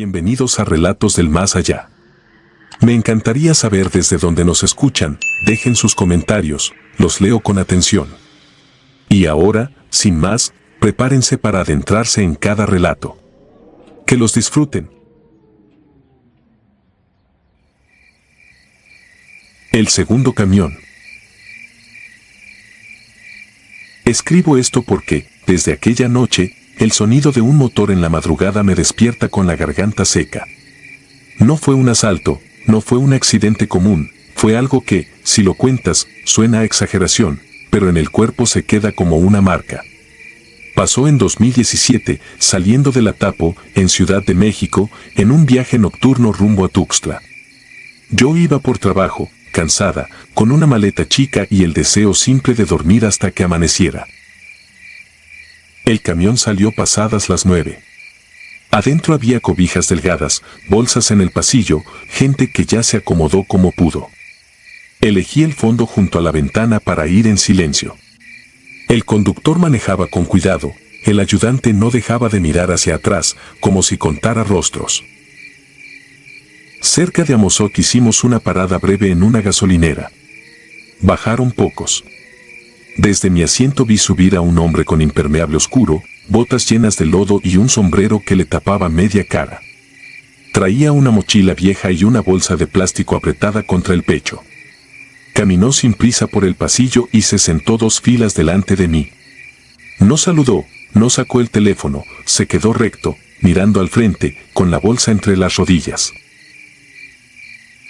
Bienvenidos a Relatos del Más Allá. Me encantaría saber desde dónde nos escuchan, dejen sus comentarios, los leo con atención. Y ahora, sin más, prepárense para adentrarse en cada relato. Que los disfruten. El segundo camión. Escribo esto porque, desde aquella noche, el sonido de un motor en la madrugada me despierta con la garganta seca. No fue un asalto, no fue un accidente común, fue algo que, si lo cuentas, suena a exageración, pero en el cuerpo se queda como una marca. Pasó en 2017, saliendo del Atapo, en Ciudad de México, en un viaje nocturno rumbo a Tuxtla. Yo iba por trabajo, cansada, con una maleta chica y el deseo simple de dormir hasta que amaneciera. El camión salió pasadas las 9. Adentro había cobijas delgadas, bolsas en el pasillo, gente que ya se acomodó como pudo. Elegí el fondo junto a la ventana para ir en silencio. El conductor manejaba con cuidado, el ayudante no dejaba de mirar hacia atrás, como si contara rostros. Cerca de Amozoc hicimos una parada breve en una gasolinera. Bajaron pocos. Desde mi asiento vi subir a un hombre con impermeable oscuro, botas llenas de lodo y un sombrero que le tapaba media cara. Traía una mochila vieja y una bolsa de plástico apretada contra el pecho. Caminó sin prisa por el pasillo y se sentó 2 filas delante de mí. No saludó, no sacó el teléfono, se quedó recto, mirando al frente, con la bolsa entre las rodillas.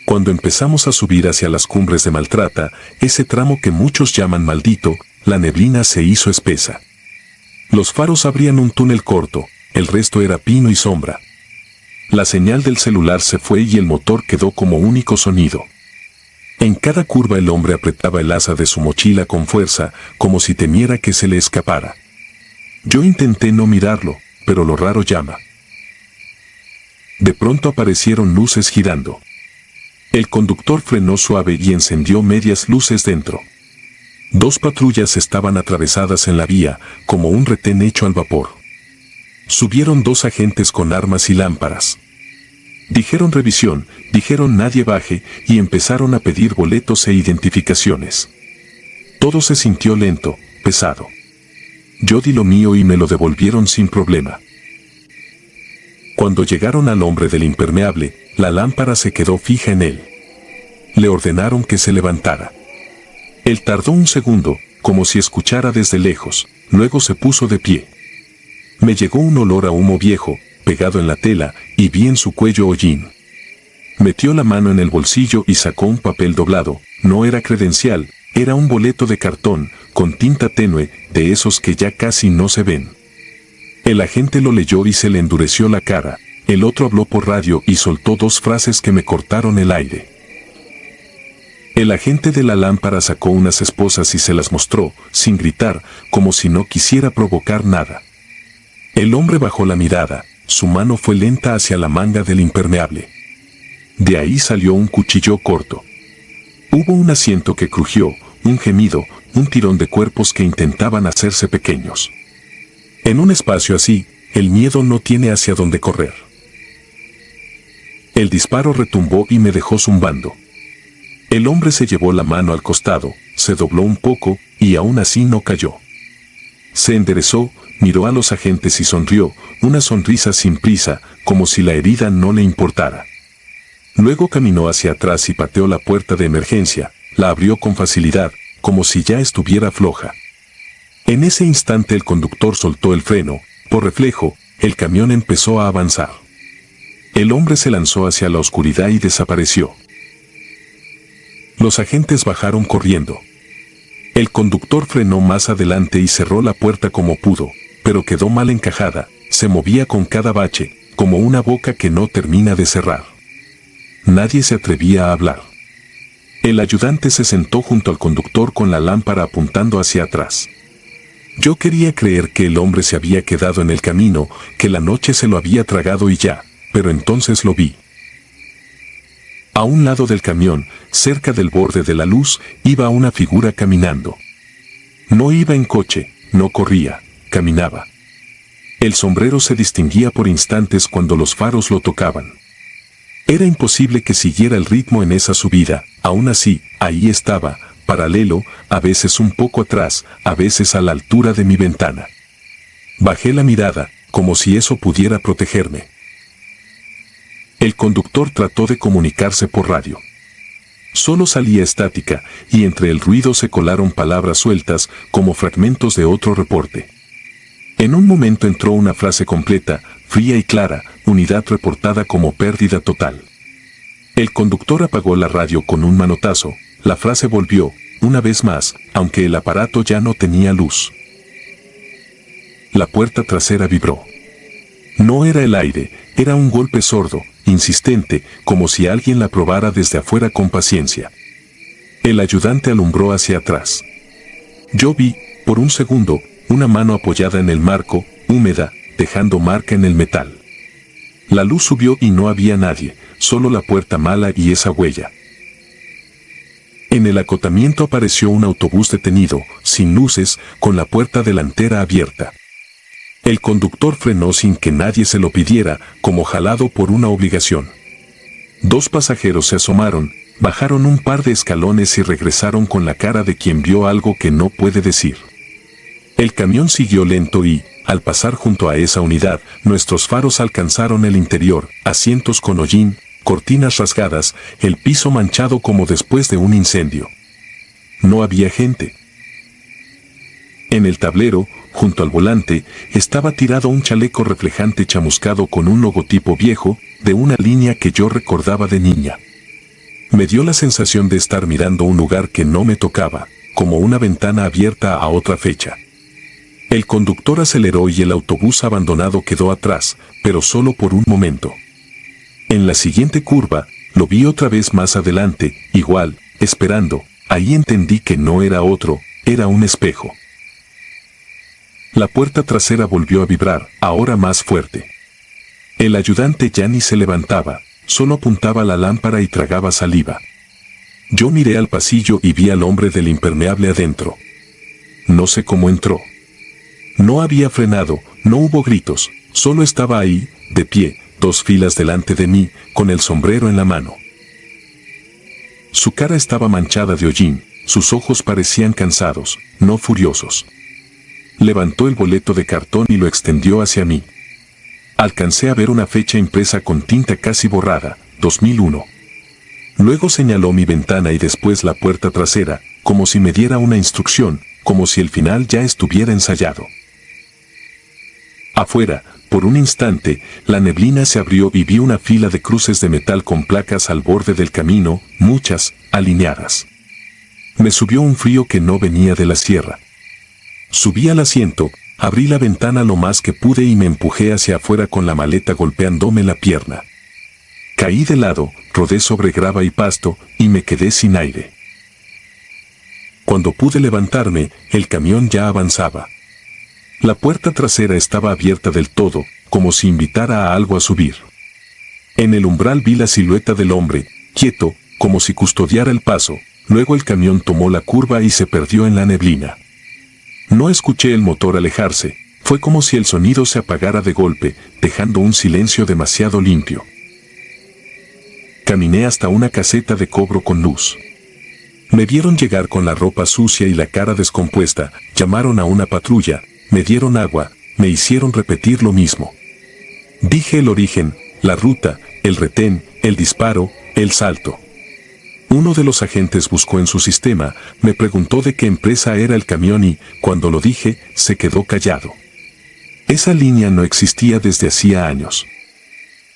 Cuando empezamos a subir hacia las cumbres de Maltrata, ese tramo que muchos llaman maldito, la neblina se hizo espesa. Los faros abrían un túnel corto, el resto era pino y sombra. La señal del celular se fue y el motor quedó como único sonido. En cada curva el hombre apretaba el asa de su mochila con fuerza, como si temiera que se le escapara. Yo intenté no mirarlo, pero lo raro llama. De pronto aparecieron luces girando. El conductor frenó suave y encendió medias luces dentro. 2 patrullas estaban atravesadas en la vía, como un retén hecho al vapor. Subieron 2 agentes con armas y lámparas. Dijeron revisión, dijeron nadie baje, y empezaron a pedir boletos e identificaciones. Todo se sintió lento, pesado. Yo di lo mío y me lo devolvieron sin problema. Cuando llegaron al hombre del impermeable, la lámpara se quedó fija en él. Le ordenaron que se levantara. Él tardó un segundo, como si escuchara desde lejos, luego se puso de pie. Me llegó un olor a humo viejo, pegado en la tela, y vi en su cuello hollín. Metió la mano en el bolsillo y sacó un papel doblado, no era credencial, era un boleto de cartón, con tinta tenue, de esos que ya casi no se ven. El agente lo leyó y se le endureció la cara, el otro habló por radio y soltó 2 frases que me cortaron el aire. El agente de la lámpara sacó unas esposas y se las mostró, sin gritar, como si no quisiera provocar nada. El hombre bajó la mirada, su mano fue lenta hacia la manga del impermeable. De ahí salió un cuchillo corto. Hubo un asiento que crujió, un gemido, un tirón de cuerpos que intentaban hacerse pequeños. En un espacio así, el miedo no tiene hacia dónde correr. El disparo retumbó y me dejó zumbando. El hombre se llevó la mano al costado, se dobló un poco, y aún así no cayó. Se enderezó, miró a los agentes y sonrió, una sonrisa sin prisa, como si la herida no le importara. Luego caminó hacia atrás y pateó la puerta de emergencia, la abrió con facilidad, como si ya estuviera floja. En ese instante el conductor soltó el freno, por reflejo, el camión empezó a avanzar. El hombre se lanzó hacia la oscuridad y desapareció. Los agentes bajaron corriendo. El conductor frenó más adelante y cerró la puerta como pudo, pero quedó mal encajada, se movía con cada bache, como una boca que no termina de cerrar. Nadie se atrevía a hablar. El ayudante se sentó junto al conductor con la lámpara apuntando hacia atrás. Yo quería creer que el hombre se había quedado en el camino, que la noche se lo había tragado y ya, pero entonces lo vi. A un lado del camión, cerca del borde de la luz, iba una figura caminando. No iba en coche, no corría, caminaba. El sombrero se distinguía por instantes cuando los faros lo tocaban. Era imposible que siguiera el ritmo en esa subida, aún así, ahí estaba, paralelo, a veces un poco atrás, a veces a la altura de mi ventana. Bajé la mirada, como si eso pudiera protegerme. El conductor trató de comunicarse por radio. Solo salía estática, y entre el ruido se colaron palabras sueltas, como fragmentos de otro reporte. En un momento entró una frase completa, fría y clara, unidad reportada como pérdida total. El conductor apagó la radio con un manotazo, la frase volvió, una vez más, aunque el aparato ya no tenía luz. La puerta trasera vibró. No era el aire, era un golpe sordo, insistente, como si alguien la probara desde afuera con paciencia. El ayudante alumbró hacia atrás. Yo vi, por un segundo, una mano apoyada en el marco, húmeda, dejando marca en el metal. La luz subió y no había nadie, solo la puerta mala y esa huella. En el acotamiento apareció un autobús detenido, sin luces, con la puerta delantera abierta. El conductor frenó sin que nadie se lo pidiera, como jalado por una obligación. 2 pasajeros se asomaron, bajaron un par de escalones y regresaron con la cara de quien vio algo que no puede decir. El camión siguió lento y, al pasar junto a esa unidad, nuestros faros alcanzaron el interior, asientos con hollín, cortinas rasgadas, el piso manchado como después de un incendio. No había gente. En el tablero, junto al volante, estaba tirado un chaleco reflejante chamuscado con un logotipo viejo, de una línea que yo recordaba de niña. Me dio la sensación de estar mirando un lugar que no me tocaba, como una ventana abierta a otra fecha. El conductor aceleró y el autobús abandonado quedó atrás, pero solo por un momento. En la siguiente curva, lo vi otra vez más adelante, igual, esperando. Ahí entendí que no era otro, era un espejo. La puerta trasera volvió a vibrar, ahora más fuerte. El ayudante ya ni se levantaba, solo apuntaba la lámpara y tragaba saliva. Yo miré al pasillo y vi al hombre del impermeable adentro. No sé cómo entró. No había frenado, no hubo gritos, solo estaba ahí, de pie, 2 filas delante de mí, con el sombrero en la mano. Su cara estaba manchada de hollín, sus ojos parecían cansados, no furiosos. Levantó el boleto de cartón y lo extendió hacia mí. Alcancé a ver una fecha impresa con tinta casi borrada, 2001. Luego señaló mi ventana y después la puerta trasera, como si me diera una instrucción, como si el final ya estuviera ensayado. Afuera, por un instante, la neblina se abrió y vi una fila de cruces de metal con placas al borde del camino, muchas, alineadas. Me subió un frío que no venía de la sierra. Subí al asiento, abrí la ventana lo más que pude y me empujé hacia afuera con la maleta golpeándome la pierna. Caí de lado, rodé sobre grava y pasto, y me quedé sin aire. Cuando pude levantarme, el camión ya avanzaba. La puerta trasera estaba abierta del todo, como si invitara a algo a subir. En el umbral vi la silueta del hombre, quieto, como si custodiara el paso, luego el camión tomó la curva y se perdió en la neblina. No escuché el motor alejarse, fue como si el sonido se apagara de golpe, dejando un silencio demasiado limpio. Caminé hasta una caseta de cobro con luz. Me vieron llegar con la ropa sucia y la cara descompuesta, llamaron a una patrulla, me dieron agua, me hicieron repetir lo mismo. Dije el origen, la ruta, el retén, el disparo, el salto. Uno de los agentes buscó en su sistema, me preguntó de qué empresa era el camión y, cuando lo dije, se quedó callado. Esa línea no existía desde hacía años.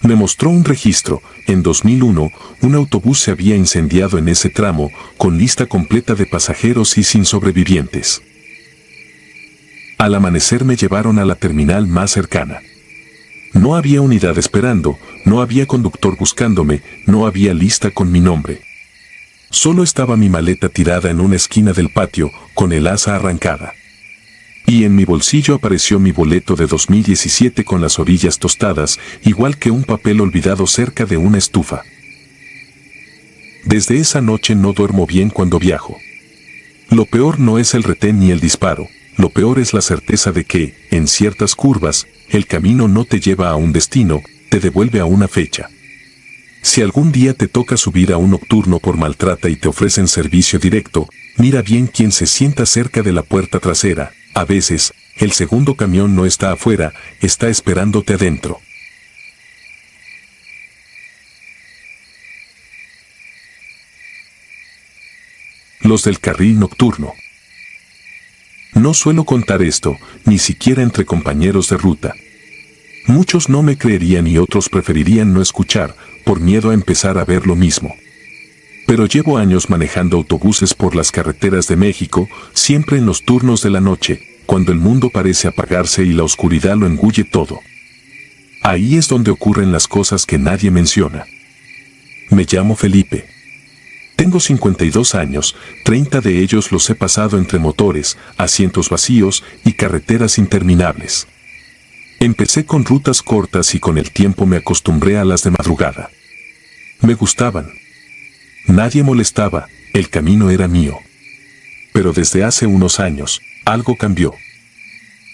Me mostró un registro, en 2001, un autobús se había incendiado en ese tramo, con lista completa de pasajeros y sin sobrevivientes. Al amanecer me llevaron a la terminal más cercana. No había unidad esperando, no había conductor buscándome, no había lista con mi nombre. Solo estaba mi maleta tirada en una esquina del patio, con el asa arrancada. Y en mi bolsillo apareció mi boleto de 2017 con las orillas tostadas, igual que un papel olvidado cerca de una estufa. Desde esa noche no duermo bien cuando viajo. Lo peor no es el retén ni el disparo, lo peor es la certeza de que, en ciertas curvas, el camino no te lleva a un destino, te devuelve a una fecha. Si algún día te toca subir a un nocturno por Maltrata y te ofrecen servicio directo, mira bien quién se sienta cerca de la puerta trasera. A veces, el segundo camión no está afuera, está esperándote adentro. Los del carril nocturno. No suelo contar esto, ni siquiera entre compañeros de ruta. Muchos no me creerían y otros preferirían no escuchar, por miedo a empezar a ver lo mismo. Pero llevo años manejando autobuses por las carreteras de México, siempre en los turnos de la noche, cuando el mundo parece apagarse y la oscuridad lo engulle todo. Ahí es donde ocurren las cosas que nadie menciona. Me llamo Felipe. Tengo 52 años, 30 de ellos los he pasado entre motores, asientos vacíos y carreteras interminables. Empecé con rutas cortas y con el tiempo me acostumbré a las de madrugada. Me gustaban. Nadie molestaba, el camino era mío. Pero desde hace unos años, algo cambió.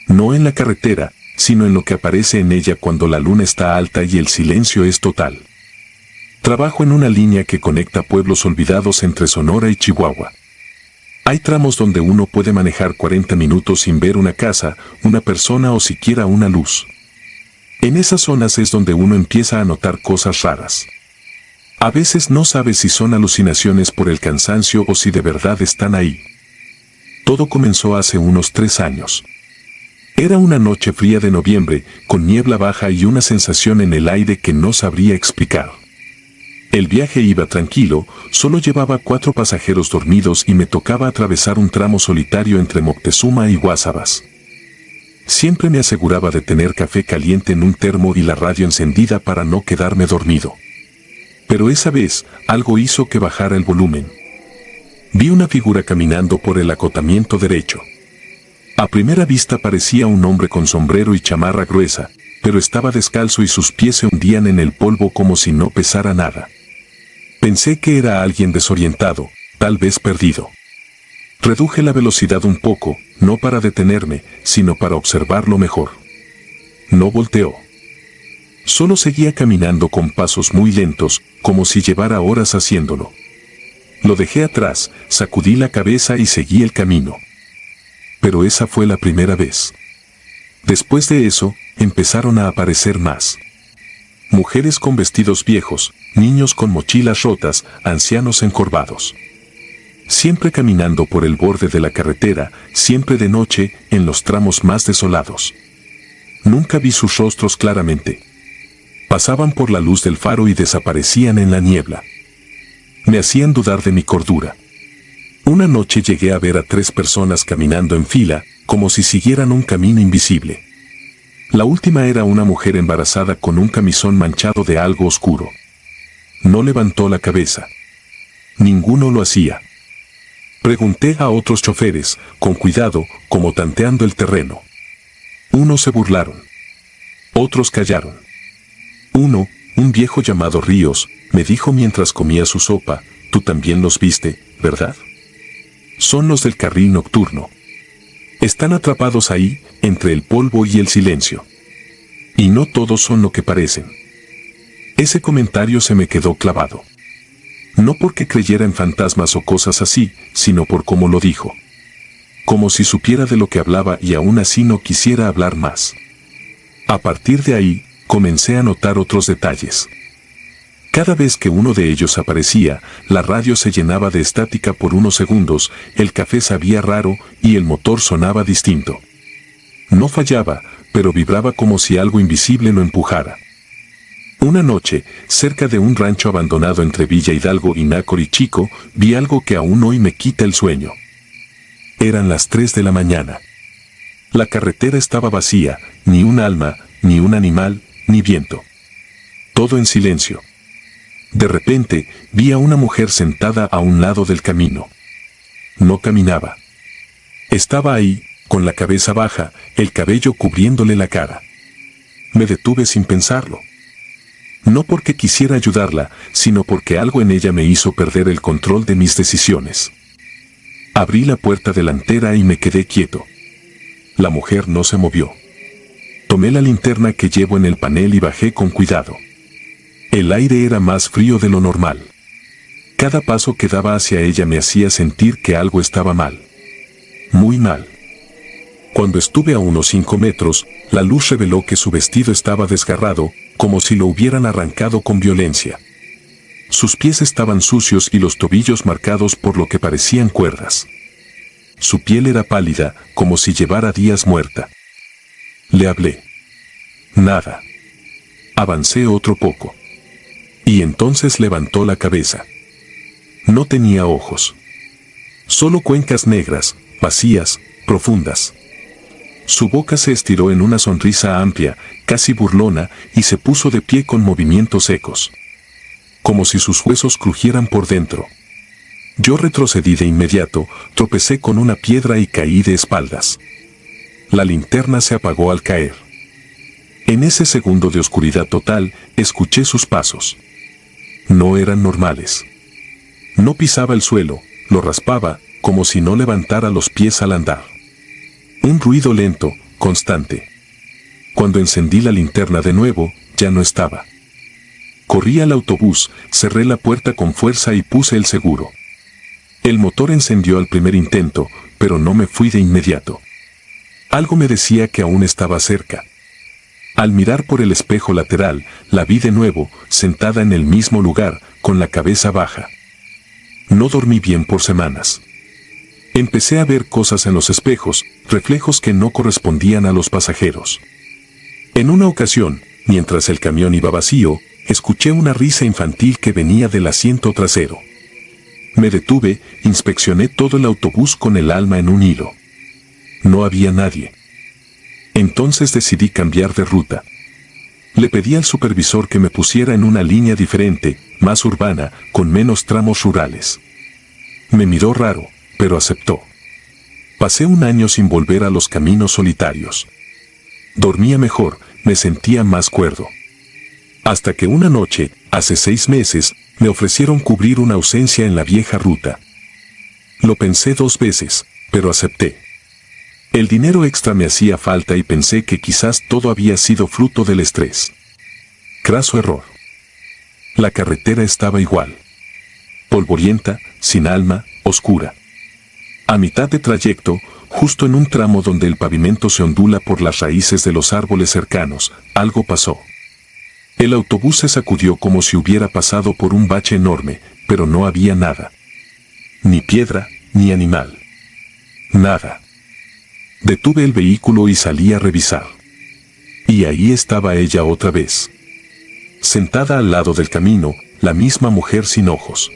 No en la carretera, sino en lo que aparece en ella cuando la luna está alta y el silencio es total. Trabajo en una línea que conecta pueblos olvidados entre Sonora y Chihuahua. Hay tramos donde uno puede manejar 40 minutos sin ver una casa, una persona o siquiera una luz. En esas zonas es donde uno empieza a notar cosas raras. A veces no sabe si son alucinaciones por el cansancio o si de verdad están ahí. Todo comenzó hace unos 3 años. Era una noche fría de noviembre, con niebla baja y una sensación en el aire que no sabría explicar. El viaje iba tranquilo, solo llevaba 4 pasajeros dormidos y me tocaba atravesar un tramo solitario entre Moctezuma y Guásabas. Siempre me aseguraba de tener café caliente en un termo y la radio encendida para no quedarme dormido. Pero esa vez, algo hizo que bajara el volumen. Vi una figura caminando por el acotamiento derecho. A primera vista parecía un hombre con sombrero y chamarra gruesa, pero estaba descalzo y sus pies se hundían en el polvo como si no pesara nada. Pensé que era alguien desorientado, tal vez perdido. Reduje la velocidad un poco, no para detenerme, sino para observarlo mejor. No volteó. Solo seguía caminando con pasos muy lentos, como si llevara horas haciéndolo. Lo dejé atrás, sacudí la cabeza y seguí el camino. Pero esa fue la primera vez. Después de eso, empezaron a aparecer más. Mujeres con vestidos viejos, niños con mochilas rotas, ancianos encorvados. Siempre caminando por el borde de la carretera, siempre de noche, en los tramos más desolados. Nunca vi sus rostros claramente. Pasaban por la luz del faro y desaparecían en la niebla. Me hacían dudar de mi cordura. Una noche llegué a ver a 3 personas caminando en fila, como si siguieran un camino invisible. La última era una mujer embarazada con un camisón manchado de algo oscuro. No levantó la cabeza. Ninguno lo hacía. Pregunté a otros choferes, con cuidado, como tanteando el terreno. Unos se burlaron. Otros callaron. Uno, un viejo llamado Ríos, me dijo mientras comía su sopa, «Tú también los viste, ¿verdad? Son los del carril nocturno. Están atrapados ahí, entre el polvo y el silencio. Y no todos son lo que parecen». Ese comentario se me quedó clavado. No porque creyera en fantasmas o cosas así, sino por cómo lo dijo. Como si supiera de lo que hablaba y aún así no quisiera hablar más. A partir de ahí, comencé a notar otros detalles. Cada vez que uno de ellos aparecía, la radio se llenaba de estática por unos segundos, el café sabía raro y el motor sonaba distinto. No fallaba, pero vibraba como si algo invisible lo empujara. Una noche, cerca de un rancho abandonado entre Villa Hidalgo y Nácori Chico, vi algo que aún hoy me quita el sueño. Eran las 3 de la mañana. La carretera estaba vacía, ni un alma, ni un animal, ni viento. Todo en silencio. De repente, vi a una mujer sentada a un lado del camino. No caminaba. Estaba ahí, con la cabeza baja, el cabello cubriéndole la cara. Me detuve sin pensarlo. No porque quisiera ayudarla, sino porque algo en ella me hizo perder el control de mis decisiones. Abrí la puerta delantera y me quedé quieto. la mujer no se movió. Tomé la linterna que llevo en el panel y bajé con cuidado. El aire era más frío de lo normal. Cada paso que daba hacia ella me hacía sentir que algo estaba mal. Muy mal. Cuando estuve a unos 5 metros, la luz reveló que su vestido estaba desgarrado, como si lo hubieran arrancado con violencia. Sus pies estaban sucios y los tobillos marcados por lo que parecían cuerdas. Su piel era pálida, como si llevara días muerta. Le hablé. Nada. Avancé otro poco. Y entonces levantó la cabeza. No tenía ojos. Solo cuencas negras, vacías, profundas. Su boca se estiró en una sonrisa amplia, casi burlona, y se puso de pie con movimientos secos. Como si sus huesos crujieran por dentro. Yo retrocedí de inmediato, tropecé con una piedra y caí de espaldas. La linterna se apagó al caer. En ese segundo de oscuridad total, escuché sus pasos. No eran normales. No pisaba el suelo, lo raspaba, como si no levantara los pies al andar. Un ruido lento, constante. Cuando encendí la linterna de nuevo, ya no estaba. Corrí al autobús, cerré la puerta con fuerza y puse el seguro. El motor encendió al primer intento, pero no me fui de inmediato. Algo me decía que aún estaba cerca. Al mirar por el espejo lateral, la vi de nuevo, sentada en el mismo lugar, con la cabeza baja. No dormí bien por semanas. Empecé a ver cosas en los espejos, reflejos que no correspondían a los pasajeros. En una ocasión, mientras el camión iba vacío, escuché una risa infantil que venía del asiento trasero. Me detuve, inspeccioné todo el autobús con el alma en un hilo. No había nadie. Entonces decidí cambiar de ruta. Le pedí al supervisor que me pusiera en una línea diferente, más urbana, con menos tramos rurales. Me miró raro, pero aceptó. Pasé un año sin volver a los caminos solitarios. Dormía mejor, me sentía más cuerdo. Hasta que una noche, hace 6 meses, me ofrecieron cubrir una ausencia en la vieja ruta. Lo pensé 2 veces, pero acepté. El dinero extra me hacía falta y pensé que quizás todo había sido fruto del estrés. Craso error. La carretera estaba igual. Polvorienta, sin alma, oscura. A mitad de trayecto, justo en un tramo donde el pavimento se ondula por las raíces de los árboles cercanos, algo pasó. El autobús se sacudió como si hubiera pasado por un bache enorme, pero no había nada. Ni piedra, ni animal. Nada. Detuve el vehículo y salí a revisar. Y ahí estaba ella otra vez. Sentada al lado del camino, la misma mujer sin ojos.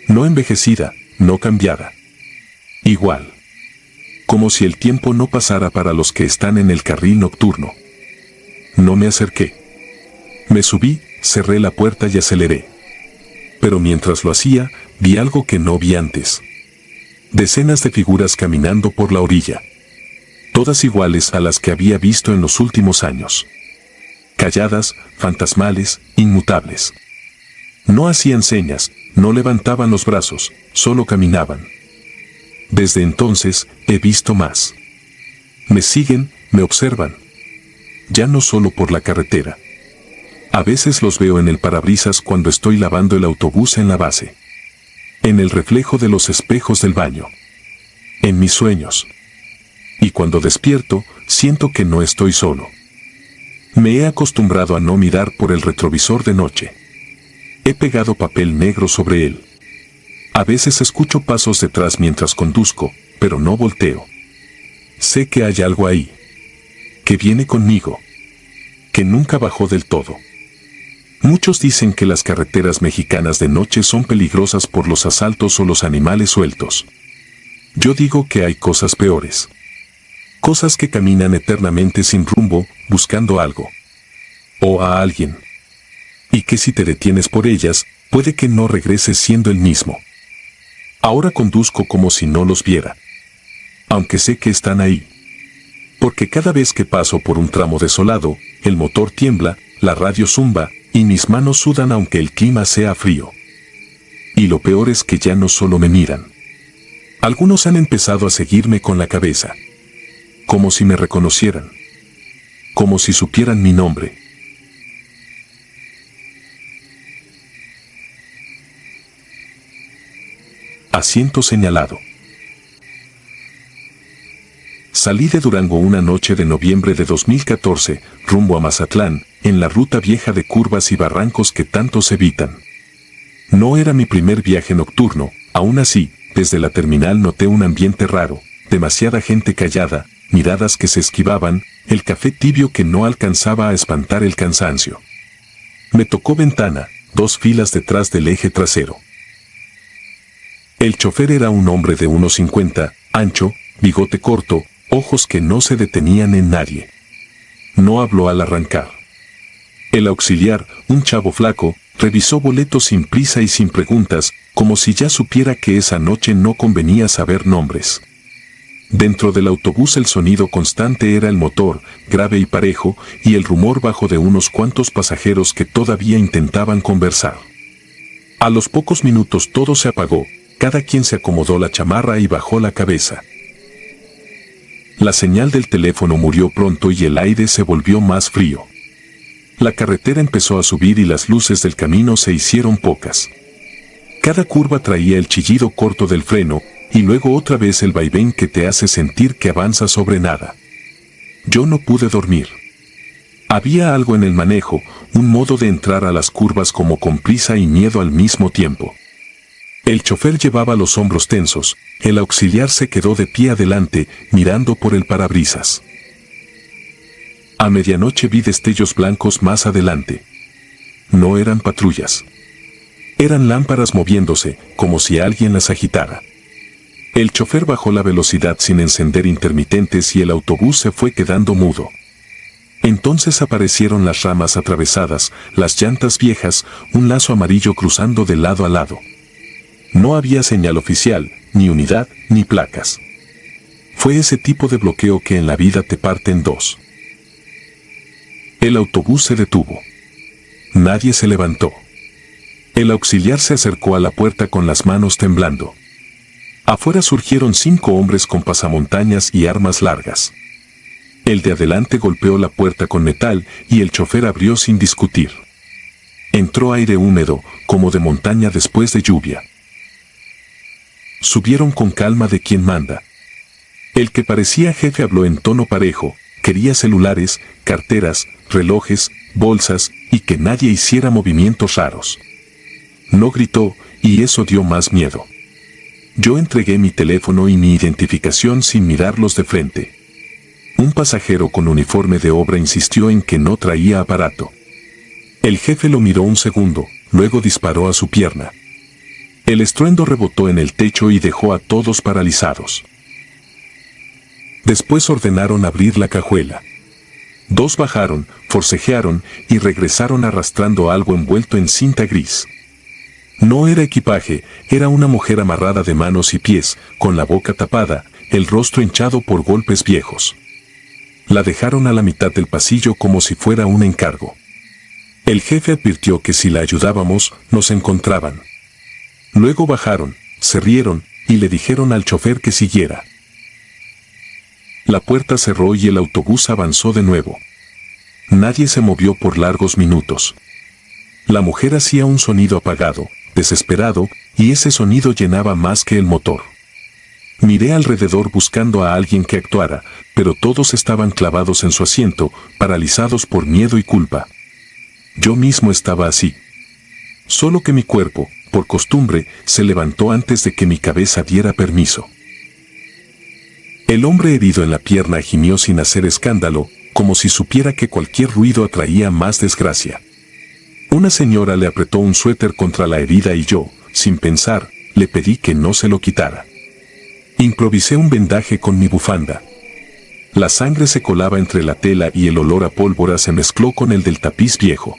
No envejecida, no cambiada. Igual. Como si el tiempo no pasara para los que están en el carril nocturno. No me acerqué. Me subí, cerré la puerta y aceleré. Pero mientras lo hacía, vi algo que no vi antes. Decenas de figuras caminando por la orilla. Todas iguales a las que había visto en los últimos años. Calladas, fantasmales, inmutables. No hacían señas, no levantaban los brazos, solo caminaban. Desde entonces, he visto más. Me siguen, me observan. Ya no solo por la carretera. A veces los veo en el parabrisas cuando estoy lavando el autobús en la base. En el reflejo de los espejos del baño. En mis sueños. Y cuando despierto, siento que no estoy solo. Me he acostumbrado a no mirar por el retrovisor de noche. He pegado papel negro sobre él. A veces escucho pasos detrás mientras conduzco, pero no volteo. Sé que hay algo ahí. Que viene conmigo. Que nunca bajó del todo. Muchos dicen que las carreteras mexicanas de noche son peligrosas por los asaltos o los animales sueltos. Yo digo que hay cosas peores. Cosas que caminan eternamente sin rumbo, buscando algo. O a alguien. Y que si te detienes por ellas, puede que no regreses siendo el mismo. Ahora conduzco como si no los viera. Aunque sé que están ahí. Porque cada vez que paso por un tramo desolado, el motor tiembla, la radio zumba, y mis manos sudan aunque el clima sea frío. Y lo peor es que ya no solo me miran. Algunos han empezado a seguirme con la cabeza. como si me reconocieran, como si supieran mi nombre. Asiento señalado. Salí de Durango una noche de noviembre de 2014, rumbo a Mazatlán, en la ruta vieja de curvas y barrancos que tantos evitan. No era mi primer viaje nocturno, aún así, desde la terminal noté un ambiente raro, demasiada gente callada, miradas que se esquivaban, el café tibio que no alcanzaba a espantar el cansancio. Me tocó ventana, 2 filas detrás del eje trasero. El chofer era un hombre de unos 50, ancho, bigote corto, ojos que no se detenían en nadie. No habló al arrancar. El auxiliar, un chavo flaco, revisó boletos sin prisa y sin preguntas, como si ya supiera que esa noche no convenía saber nombres. Dentro del autobús el sonido constante era el motor, grave y parejo, y el rumor bajo de unos cuantos pasajeros que todavía intentaban conversar. A los pocos minutos todo se apagó, cada quien se acomodó la chamarra y bajó la cabeza. La señal del teléfono murió pronto y el aire se volvió más frío. La carretera empezó a subir y las luces del camino se hicieron pocas. Cada curva traía el chillido corto del freno, y luego otra vez el vaivén que te hace sentir que avanzas sobre nada. Yo no pude dormir. Había algo en el manejo, un modo de entrar a las curvas como con prisa y miedo al mismo tiempo. El chofer llevaba los hombros tensos, el auxiliar se quedó de pie adelante, mirando por el parabrisas. A medianoche vi destellos blancos más adelante. No eran patrullas. Eran lámparas moviéndose, como si alguien las agitara. El chofer bajó la velocidad sin encender intermitentes y el autobús se fue quedando mudo. Entonces aparecieron las ramas atravesadas, las llantas viejas, un lazo amarillo cruzando de lado a lado. No había señal oficial, ni unidad, ni placas. Fue ese tipo de bloqueo que en la vida te parte en dos. El autobús se detuvo. Nadie se levantó. El auxiliar se acercó a la puerta con las manos temblando. Afuera surgieron 5 hombres con pasamontañas y armas largas. El de adelante golpeó la puerta con metal y el chofer abrió sin discutir. Entró aire húmedo, como de montaña después de lluvia. Subieron con calma de quien manda. El que parecía jefe habló en tono parejo, quería celulares, carteras, relojes, bolsas, y que nadie hiciera movimientos raros. No gritó, y eso dio más miedo. Yo entregué mi teléfono y mi identificación sin mirarlos de frente. Un pasajero con uniforme de obra insistió en que no traía aparato. El jefe lo miró un segundo, luego disparó a su pierna. El estruendo rebotó en el techo y dejó a todos paralizados. Después ordenaron abrir la cajuela. 2 bajaron, forcejearon y regresaron arrastrando algo envuelto en cinta gris. No era equipaje, era una mujer amarrada de manos y pies, con la boca tapada, el rostro hinchado por golpes viejos. La dejaron a la mitad del pasillo como si fuera un encargo. El jefe advirtió que si la ayudábamos, nos encontraban. Luego bajaron, se rieron y le dijeron al chofer que siguiera. La puerta cerró y el autobús avanzó de nuevo. Nadie se movió por largos minutos. La mujer hacía un sonido apagado, desesperado, y ese sonido llenaba más que el motor. Miré alrededor buscando a alguien que actuara, pero todos estaban clavados en su asiento, paralizados por miedo y culpa. Yo mismo estaba así. Solo que mi cuerpo, por costumbre, se levantó antes de que mi cabeza diera permiso. El hombre herido en la pierna gimió sin hacer escándalo, como si supiera que cualquier ruido atraía más desgracia. Una señora le apretó un suéter contra la herida y yo, sin pensar, le pedí que no se lo quitara. Improvisé un vendaje con mi bufanda. La sangre se colaba entre la tela y el olor a pólvora se mezcló con el del tapiz viejo.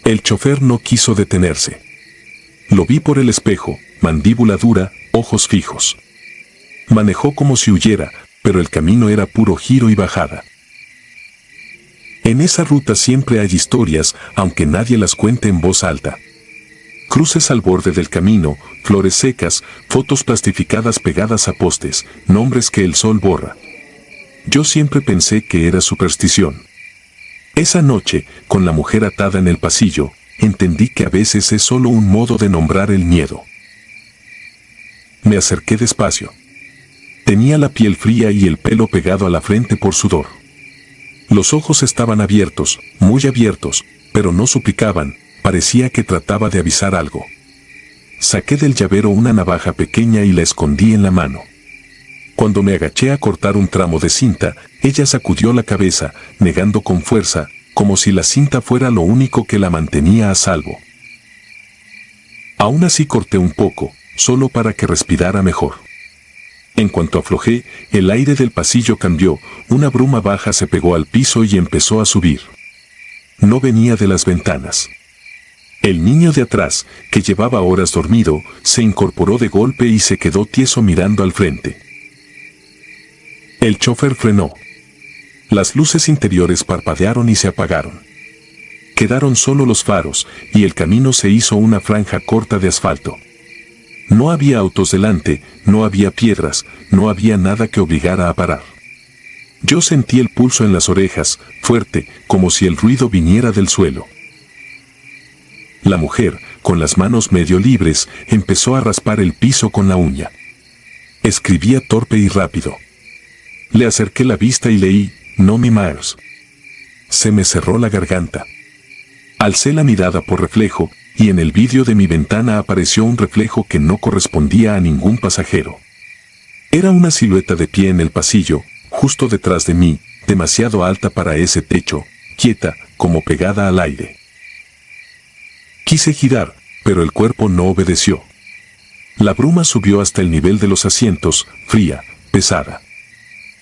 El chofer no quiso detenerse. Lo vi por el espejo, mandíbula dura, ojos fijos. Manejó como si huyera, pero el camino era puro giro y bajada. En esa ruta siempre hay historias, aunque nadie las cuente en voz alta. Cruces al borde del camino, flores secas, fotos plastificadas pegadas a postes, nombres que el sol borra. Yo siempre pensé que era superstición. Esa noche, con la mujer atada en el pasillo, entendí que a veces es solo un modo de nombrar el miedo. Me acerqué despacio. Tenía la piel fría y el pelo pegado a la frente por sudor. Los ojos estaban abiertos, muy abiertos, pero no suplicaban, parecía que trataba de avisar algo. Saqué del llavero una navaja pequeña y la escondí en la mano. Cuando me agaché a cortar un tramo de cinta, ella sacudió la cabeza, negando con fuerza, como si la cinta fuera lo único que la mantenía a salvo. Aún así corté un poco, solo para que respirara mejor. En cuanto aflojé, el aire del pasillo cambió, una bruma baja se pegó al piso y empezó a subir. No venía de las ventanas. El niño de atrás, que llevaba horas dormido, se incorporó de golpe y se quedó tieso mirando al frente. El chofer frenó. Las luces interiores parpadearon y se apagaron. Quedaron solo los faros, y el camino se hizo una franja corta de asfalto. No había autos delante, no había piedras, no había nada que obligara a parar. Yo sentí el pulso en las orejas, fuerte, como si el ruido viniera del suelo. La mujer, con las manos medio libres, empezó a raspar el piso con la uña. Escribía torpe y rápido. Le acerqué la vista y leí, Nomi Myers. Se me cerró la garganta. Alcé la mirada por reflejo, y en el vidrio de mi ventana apareció un reflejo que no correspondía a ningún pasajero. Era una silueta de pie en el pasillo, justo detrás de mí, demasiado alta para ese techo, quieta, como pegada al aire. Quise girar, pero el cuerpo no obedeció. La bruma subió hasta el nivel de los asientos, fría, pesada.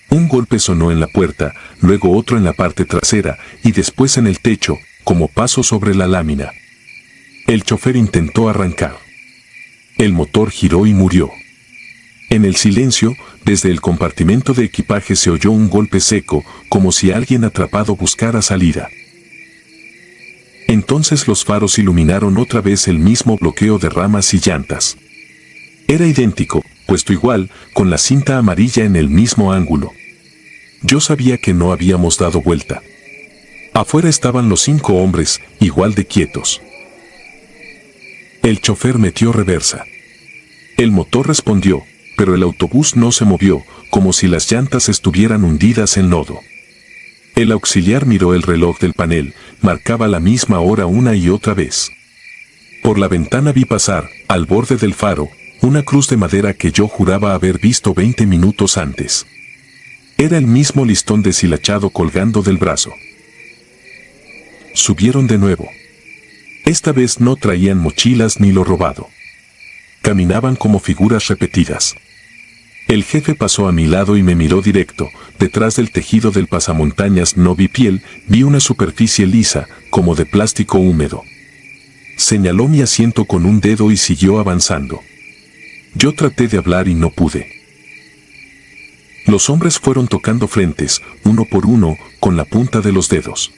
Un golpe sonó en la puerta, luego otro en la parte trasera, y después en el techo, como paso sobre la lámina. El chofer intentó arrancar. El motor giró y murió. En el silencio, desde el compartimento de equipaje se oyó un golpe seco, como si alguien atrapado buscara salida. Entonces los faros iluminaron otra vez el mismo bloqueo de ramas y llantas. Era idéntico, puesto igual, con la cinta amarilla en el mismo ángulo. Yo sabía que no habíamos dado vuelta. Afuera estaban los 5 hombres, igual de quietos. El chofer metió reversa. El motor respondió, pero el autobús no se movió, como si las llantas estuvieran hundidas en lodo. El auxiliar miró el reloj del panel, marcaba la misma hora una y otra vez. Por la ventana vi pasar, al borde del faro, una cruz de madera que yo juraba haber visto 20 minutos antes. Era el mismo listón deshilachado colgando del brazo. Subieron de nuevo. Esta vez no traían mochilas ni lo robado. Caminaban como figuras repetidas. El jefe pasó a mi lado y me miró directo. Detrás del tejido del pasamontañas no vi piel, vi una superficie lisa, como de plástico húmedo. Señaló mi asiento con un dedo y siguió avanzando. Yo traté de hablar y no pude. Los hombres fueron tocando frentes, uno por uno, con la punta de los dedos.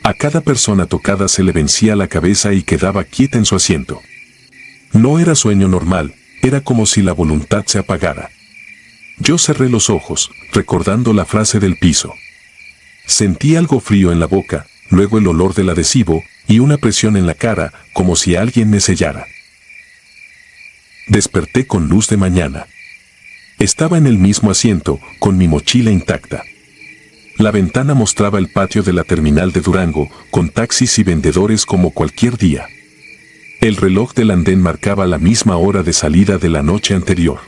A cada persona tocada se le vencía la cabeza y quedaba quieta en su asiento. No era sueño normal, era como si la voluntad se apagara. Yo cerré los ojos, recordando la frase del piso. Sentí algo frío en la boca, luego el olor del adhesivo, y una presión en la cara, como si alguien me sellara. Desperté con luz de mañana. Estaba en el mismo asiento, con mi mochila intacta. La ventana mostraba el patio de la terminal de Durango, con taxis y vendedores como cualquier día. El reloj del andén marcaba la misma hora de salida de la noche anterior.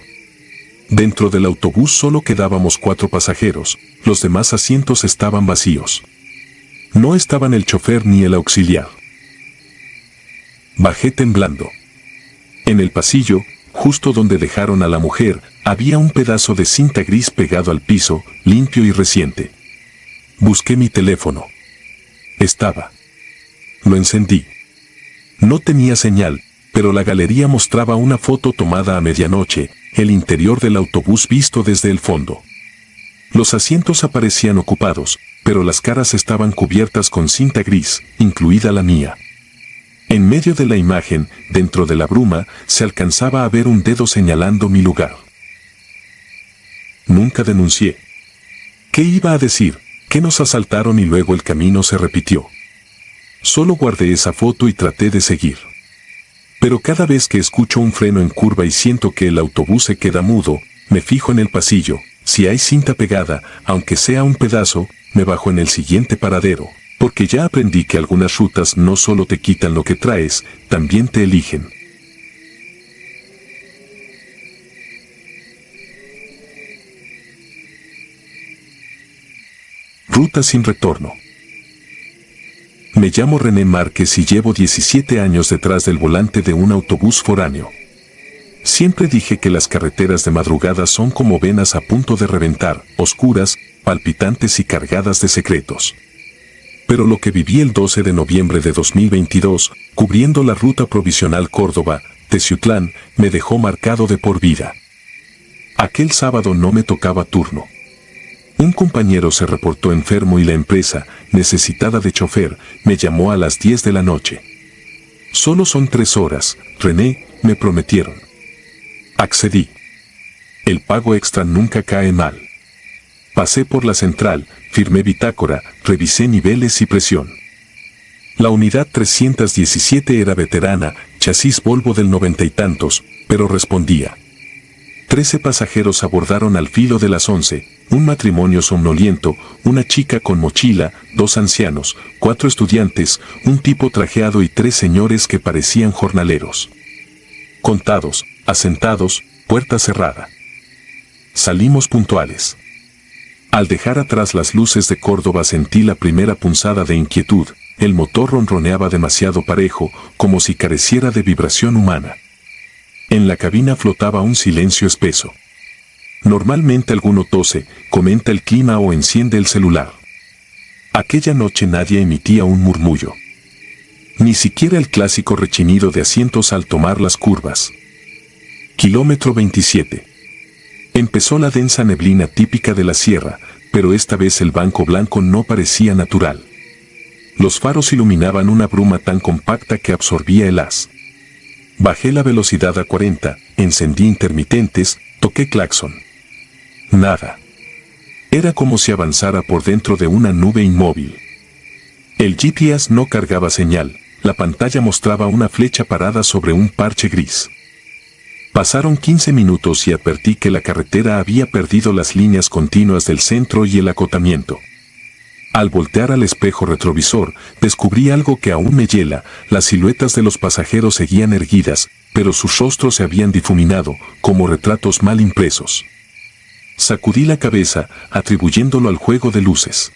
Dentro del autobús solo quedábamos 4 pasajeros, los demás asientos estaban vacíos. No estaban el chofer ni el auxiliar. Bajé temblando. En el pasillo, justo donde dejaron a la mujer, había un pedazo de cinta gris pegado al piso, limpio y reciente. Busqué mi teléfono. Estaba. Lo encendí. No tenía señal, pero la galería mostraba una foto tomada a medianoche, el interior del autobús visto desde el fondo. Los asientos aparecían ocupados, pero las caras estaban cubiertas con cinta gris, incluida la mía. En medio de la imagen, dentro de la bruma, se alcanzaba a ver un dedo señalando mi lugar. Nunca denuncié. ¿Qué iba a decir? Que nos asaltaron y luego el camino se repitió. Solo guardé esa foto y traté de seguir. Pero cada vez que escucho un freno en curva y siento que el autobús se queda mudo, me fijo en el pasillo. Si hay cinta pegada, aunque sea un pedazo, me bajo en el siguiente paradero, porque ya aprendí que algunas rutas no solo te quitan lo que traes, también te eligen. Ruta sin retorno. Me llamo René Márquez y llevo 17 años detrás del volante de un autobús foráneo. Siempre dije que las carreteras de madrugada son como venas a punto de reventar, oscuras, palpitantes y cargadas de secretos. Pero lo que viví el 12 de noviembre de 2022, cubriendo la ruta provisional Córdoba-Teciutlán, me dejó marcado de por vida. Aquel sábado no me tocaba turno. Un compañero se reportó enfermo y la empresa, necesitada de chofer, me llamó a las 10 de la noche. Solo son 3 horas, René, me prometieron. Accedí. El pago extra nunca cae mal. Pasé por la central, firmé bitácora, revisé niveles y presión. La unidad 317 era veterana, chasis Volvo del 90 y tantos, pero respondía. 13 pasajeros abordaron al filo de las 11, un matrimonio somnoliento, una chica con mochila, 2 ancianos, 4 estudiantes, un tipo trajeado y 3 señores que parecían jornaleros. Contados, asentados, puerta cerrada. Salimos puntuales. Al dejar atrás las luces de Córdoba sentí la primera punzada de inquietud, el motor ronroneaba demasiado parejo, como si careciera de vibración humana. En la cabina flotaba un silencio espeso. Normalmente alguno tose, comenta el clima o enciende el celular. Aquella noche nadie emitía un murmullo. Ni siquiera el clásico rechinido de asientos al tomar las curvas. Kilómetro 27. Empezó la densa neblina típica de la sierra, pero esta vez el banco blanco no parecía natural. Los faros iluminaban una bruma tan compacta que absorbía el haz. Bajé la velocidad a 40, encendí intermitentes, toqué claxon. Nada. Era como si avanzara por dentro de una nube inmóvil. El GPS no cargaba señal, la pantalla mostraba una flecha parada sobre un parche gris. Pasaron 15 minutos y advertí que la carretera había perdido las líneas continuas del centro y el acotamiento. Al voltear al espejo retrovisor, descubrí algo que aún me hiela, las siluetas de los pasajeros seguían erguidas, pero sus rostros se habían difuminado, como retratos mal impresos. Sacudí la cabeza, atribuyéndolo al juego de luces.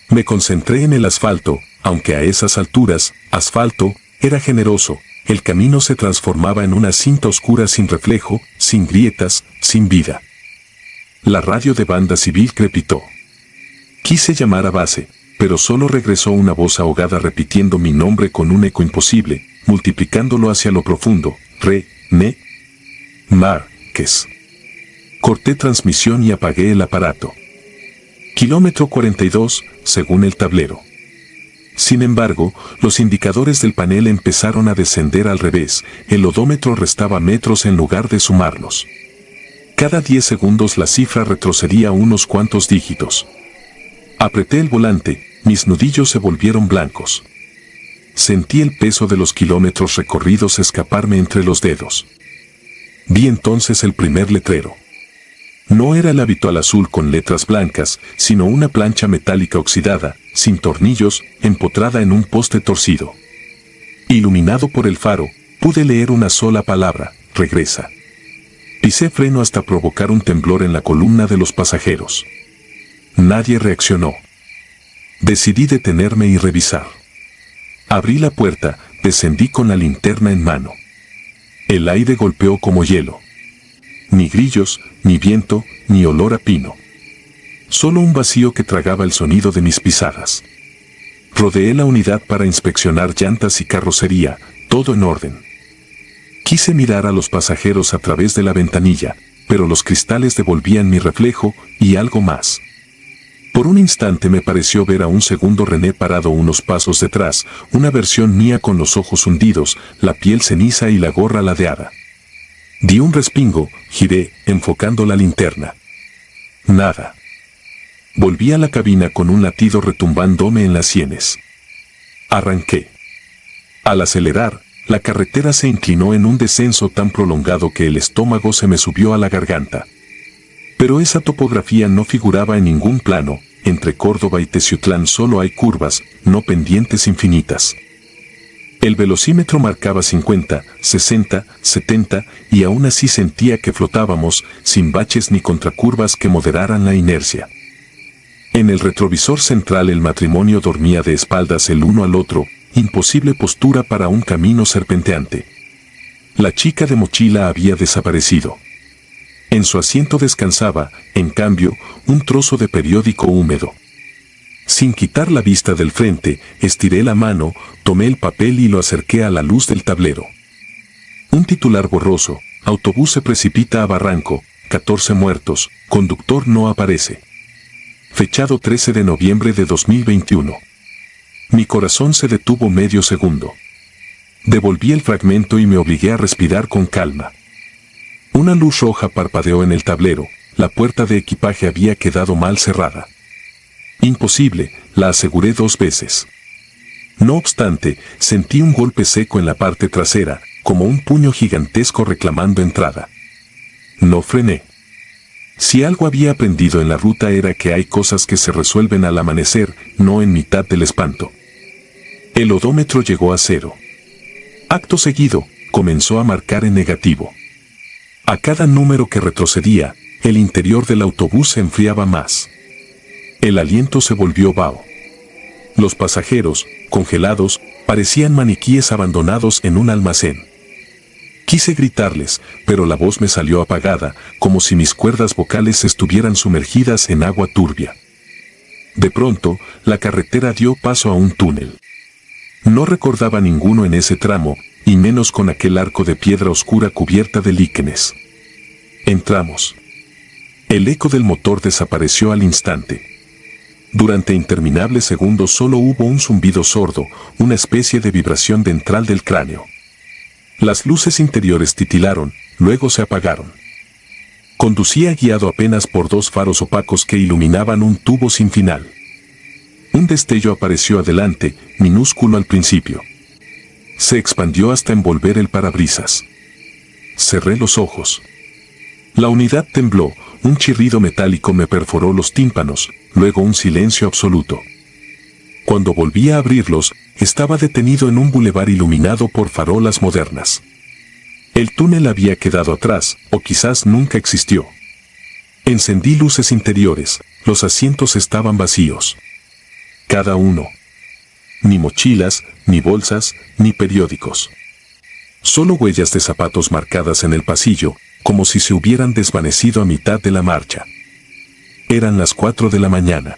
Me concentré en el asfalto, aunque a esas alturas, asfalto, era generoso, el camino se transformaba en una cinta oscura sin reflejo, sin grietas, sin vida. La radio de banda civil crepitó. Quise llamar a base, pero solo regresó una voz ahogada repitiendo mi nombre con un eco imposible, multiplicándolo hacia lo profundo, René Márquez. Corté transmisión y apagué el aparato. Kilómetro 42, según el tablero. Sin embargo, los indicadores del panel empezaron a descender al revés, el odómetro restaba metros en lugar de sumarlos. Cada 10 segundos la cifra retrocedía unos cuantos dígitos. Apreté el volante, mis nudillos se volvieron blancos. Sentí el peso de los kilómetros recorridos escaparme entre los dedos. Vi entonces el primer letrero. No era el habitual azul con letras blancas, sino una plancha metálica oxidada, sin tornillos, empotrada en un poste torcido. Iluminado por el faro, pude leer una sola palabra, regresa. Pisé freno hasta provocar un temblor en la columna de los pasajeros. Nadie reaccionó. Decidí detenerme y revisar. Abrí la puerta, descendí con la linterna en mano. El aire golpeó como hielo. Ni grillos, ni viento, ni olor a pino. Solo un vacío que tragaba el sonido de mis pisadas. Rodeé la unidad para inspeccionar llantas y carrocería, todo en orden. Quise mirar a los pasajeros a través de la ventanilla, pero los cristales devolvían mi reflejo y algo más. Por un instante me pareció ver a un segundo René parado unos pasos detrás, una versión mía con los ojos hundidos, la piel ceniza y la gorra ladeada. Di un respingo, giré, enfocando la linterna. Nada. Volví a la cabina con un latido retumbándome en las sienes. Arranqué. Al acelerar, la carretera se inclinó en un descenso tan prolongado que el estómago se me subió a la garganta. Pero esa topografía no figuraba en ningún plano. Entre Córdoba y Teciutlán solo hay curvas, no pendientes infinitas. El velocímetro marcaba 50, 60, 70 y aún así sentía que flotábamos, sin baches ni contracurvas que moderaran la inercia. En el retrovisor central el matrimonio dormía de espaldas el uno al otro, imposible postura para un camino serpenteante. La chica de mochila había desaparecido. En su asiento descansaba, en cambio, un trozo de periódico húmedo. Sin quitar la vista del frente, estiré la mano, tomé el papel y lo acerqué a la luz del tablero. Un titular borroso: autobús se precipita a barranco, 14 muertos, conductor no aparece. Fechado 13 de noviembre de 2021. Mi corazón se detuvo medio segundo. Devolví el fragmento y me obligué a respirar con calma. Una luz roja parpadeó en el tablero, la puerta de equipaje había quedado mal cerrada. Imposible, la aseguré 2 veces. No obstante, sentí un golpe seco en la parte trasera, como un puño gigantesco reclamando entrada. No frené. Si algo había aprendido en la ruta era que hay cosas que se resuelven al amanecer, no en mitad del espanto. El odómetro llegó a 0. Acto seguido, comenzó a marcar en negativo. A cada número que retrocedía, el interior del autobús se enfriaba más. El aliento se volvió vaho. Los pasajeros, congelados, parecían maniquíes abandonados en un almacén. Quise gritarles, pero la voz me salió apagada, como si mis cuerdas vocales estuvieran sumergidas en agua turbia. De pronto, la carretera dio paso a un túnel. No recordaba ninguno en ese tramo, y menos con aquel arco de piedra oscura cubierta de líquenes. Entramos. El eco del motor desapareció al instante. Durante interminables segundos solo hubo un zumbido sordo, una especie de vibración ventral del cráneo. Las luces interiores titilaron, luego se apagaron. Conducía guiado apenas por 2 faros opacos que iluminaban un tubo sin final. Un destello apareció adelante, minúsculo al principio. Se expandió hasta envolver el parabrisas. Cerré los ojos. La unidad tembló, un chirrido metálico me perforó los tímpanos, luego un silencio absoluto. Cuando volví a abrirlos, estaba detenido en un bulevar iluminado por farolas modernas. El túnel había quedado atrás, o quizás nunca existió. Encendí luces interiores, los asientos estaban vacíos. Cada uno. Ni mochilas, ni bolsas, ni periódicos. Solo huellas de zapatos marcadas en el pasillo, como si se hubieran desvanecido a mitad de la marcha. Eran las 4 de la mañana.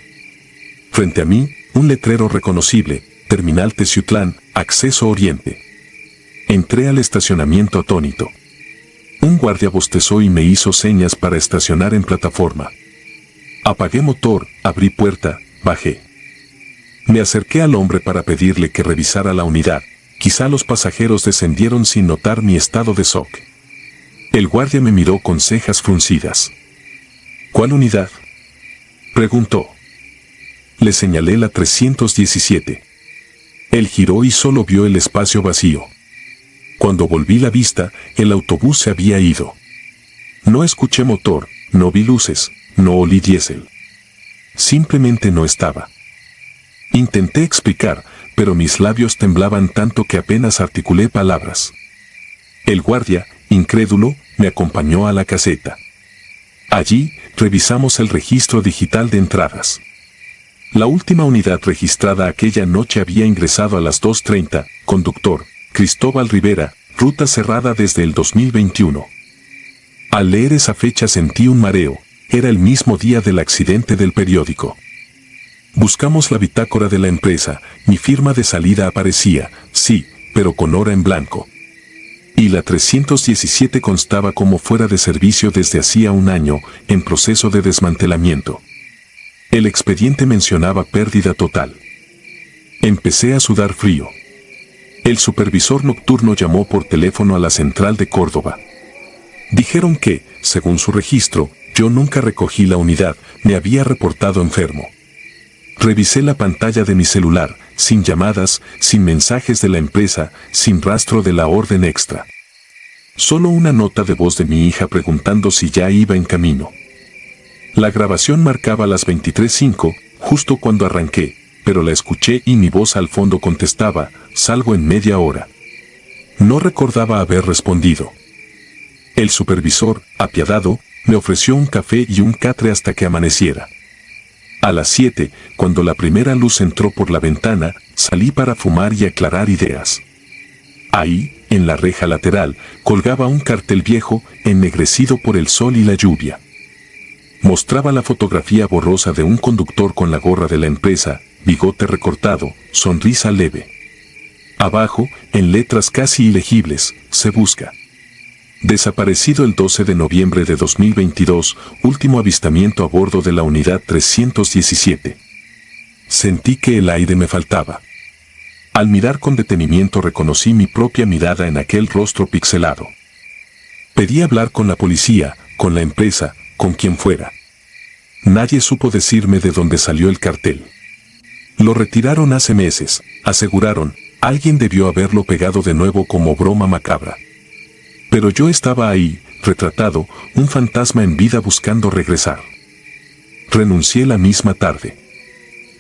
Frente a mí, un letrero reconocible: Terminal Teciutlán, Acceso Oriente. Entré al estacionamiento atónito. Un guardia bostezó y me hizo señas para estacionar en plataforma. Apagué motor, abrí puerta, bajé. Me acerqué al hombre para pedirle que revisara la unidad. Quizá los pasajeros descendieron sin notar mi estado de shock. El guardia me miró con cejas fruncidas. ¿Cuál unidad?, preguntó. Le señalé la 317. Él giró y solo vio el espacio vacío. Cuando volví la vista, el autobús se había ido. No escuché motor, no vi luces, no olí diésel. Simplemente no estaba. Intenté explicar, pero mis labios temblaban tanto que apenas articulé palabras. El guardia, incrédulo, me acompañó a la caseta. Allí, revisamos el registro digital de entradas. La última unidad registrada aquella noche había ingresado a las 2:30, conductor: Cristóbal Rivera, ruta cerrada desde el 2021. Al leer esa fecha sentí un mareo, era el mismo día del accidente del periódico. Buscamos la bitácora de la empresa, mi firma de salida aparecía, sí, pero con hora en blanco. Y la 317 constaba como fuera de servicio desde hacía un año, en proceso de desmantelamiento. El expediente mencionaba pérdida total. Empecé a sudar frío. El supervisor nocturno llamó por teléfono a la central de Córdoba. Dijeron que, según su registro, Yo nunca recogí la unidad, me había reportado enfermo. Revisé la pantalla de mi celular, sin llamadas, sin mensajes de la empresa, sin rastro de la orden extra. Solo una nota de voz de mi hija preguntando si ya iba en camino. La grabación marcaba las 23:05, justo cuando arranqué, pero la escuché y mi voz al fondo contestaba, salgo en media hora. No recordaba haber respondido. El supervisor, apiadado, me ofreció un café y un catre hasta que amaneciera. A las 7, cuando la primera luz entró por la ventana, salí para fumar y aclarar ideas. Ahí, en la reja lateral, colgaba un cartel viejo, ennegrecido por el sol y la lluvia. Mostraba la fotografía borrosa de un conductor con la gorra de la empresa, bigote recortado, sonrisa leve. Abajo, en letras casi ilegibles, se busca. Desaparecido el 12 de noviembre de 2022, último avistamiento a bordo de la unidad 317. Sentí que el aire me faltaba. Al mirar con detenimiento reconocí mi propia mirada en aquel rostro pixelado. Pedí hablar con la policía, con la empresa, con quien fuera. Nadie supo decirme de dónde salió el cartel. Lo retiraron hace meses, aseguraron, alguien debió haberlo pegado de nuevo como broma macabra. Pero yo estaba ahí, retratado, un fantasma en vida buscando regresar. Renuncié la misma tarde.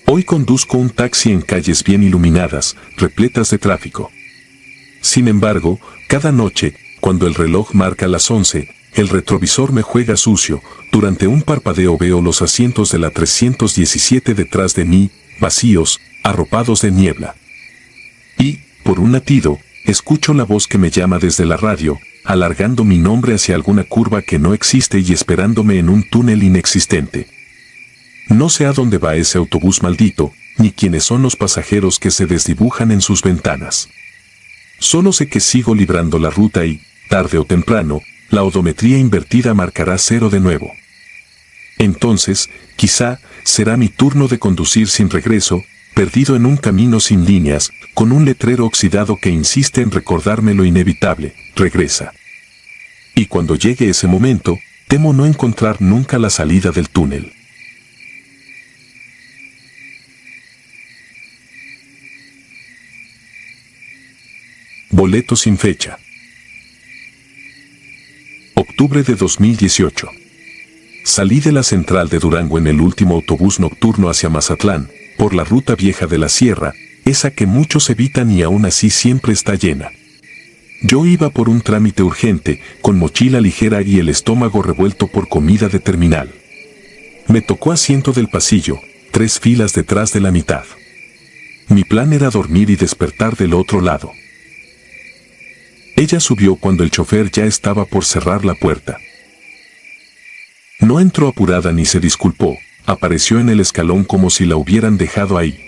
Hoy conduzco un taxi en calles bien iluminadas, repletas de tráfico. Sin embargo, cada noche, cuando el reloj marca las 11, el retrovisor me juega sucio, durante un parpadeo veo los asientos de la 317 detrás de mí, vacíos, arropados de niebla. Y, por un latido, escucho la voz que me llama desde la radio, alargando mi nombre hacia alguna curva que no existe y esperándome en un túnel inexistente. No sé a dónde va ese autobús maldito, ni quiénes son los pasajeros que se desdibujan en sus ventanas. Solo sé que sigo librando la ruta y, tarde o temprano, la odometría invertida marcará 0 de nuevo. Entonces, quizá, será mi turno de conducir sin regreso, perdido en un camino sin líneas, con un letrero oxidado que insiste en recordarme lo inevitable, regresa. Y cuando llegue ese momento, temo no encontrar nunca la salida del túnel. Boleto sin fecha. Octubre de 2018. Salí de la central de Durango en el último autobús nocturno hacia Mazatlán, por la ruta vieja de la sierra, esa que muchos evitan y aún así siempre está llena. Yo iba por un trámite urgente, con mochila ligera y el estómago revuelto por comida de terminal. Me tocó asiento del pasillo, 3 filas detrás de la mitad. Mi plan era dormir y despertar del otro lado. Ella subió cuando el chofer ya estaba por cerrar la puerta. No entró apurada ni se disculpó, apareció en el escalón como si la hubieran dejado ahí.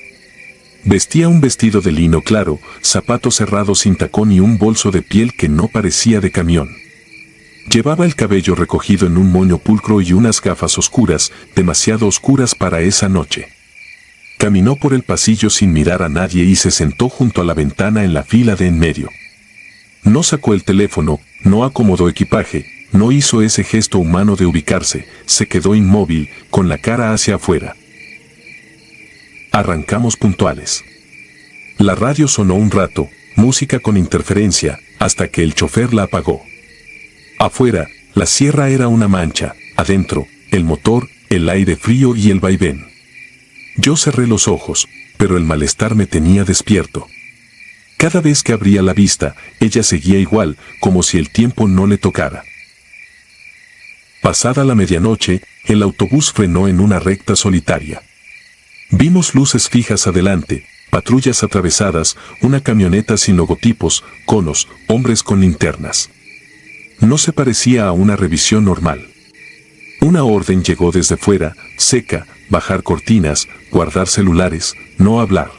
Vestía un vestido de lino claro, zapatos cerrados sin tacón y un bolso de piel que no parecía de camión. Llevaba el cabello recogido en un moño pulcro y unas gafas oscuras, demasiado oscuras para esa noche. Caminó por el pasillo sin mirar a nadie y se sentó junto a la ventana en la fila de en medio. No sacó el teléfono, no acomodó equipaje, no hizo ese gesto humano de ubicarse, se quedó inmóvil, con la cara hacia afuera. Arrancamos puntuales. La radio sonó un rato, música con interferencia, hasta que el chofer la apagó. Afuera, la sierra era una mancha, adentro, el motor, el aire frío y el vaivén. Yo cerré los ojos, pero el malestar me tenía despierto. Cada vez que abría la vista, ella seguía igual, como si el tiempo no le tocara. Pasada la medianoche, el autobús frenó en una recta solitaria. Vimos luces fijas adelante, patrullas atravesadas, una camioneta sin logotipos, conos, hombres con linternas. No se parecía a una revisión normal. Una orden llegó desde fuera, seca, bajar cortinas, guardar celulares, no hablar.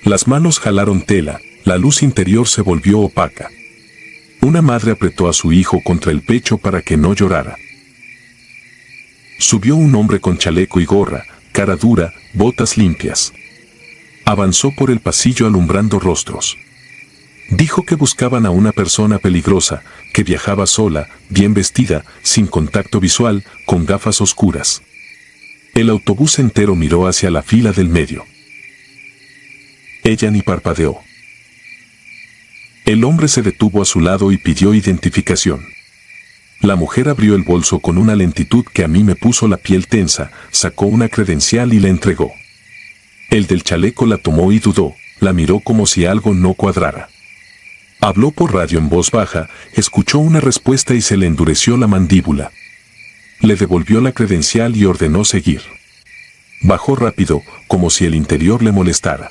Las manos jalaron tela, la luz interior se volvió opaca. Una madre apretó a su hijo contra el pecho para que no llorara. Subió un hombre con chaleco y gorra, cara dura, botas limpias. Avanzó por el pasillo alumbrando rostros. Dijo que buscaban a una persona peligrosa, que viajaba sola, bien vestida, sin contacto visual, con gafas oscuras. El autobús entero miró hacia la fila del medio. Ella ni parpadeó. El hombre se detuvo a su lado y pidió identificación. La mujer abrió el bolso con una lentitud que a mí me puso la piel tensa, sacó una credencial y la entregó. El del chaleco la tomó y dudó, la miró como si algo no cuadrara. Habló por radio en voz baja, escuchó una respuesta y se le endureció la mandíbula. Le devolvió la credencial y ordenó seguir. Bajó rápido, como si el interior le molestara.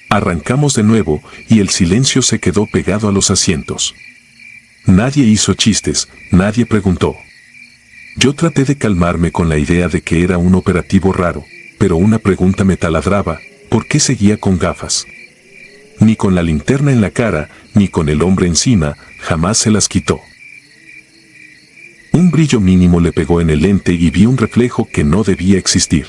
Arrancamos de nuevo y el silencio se quedó pegado a los asientos. Nadie hizo chistes, nadie preguntó. Yo traté de calmarme con la idea de que era un operativo raro, pero una pregunta me taladraba: ¿por qué seguía con gafas? Ni con la linterna en la cara, ni con el hombre encima, jamás se las quitó. Un brillo mínimo le pegó en el lente y vi un reflejo que no debía existir.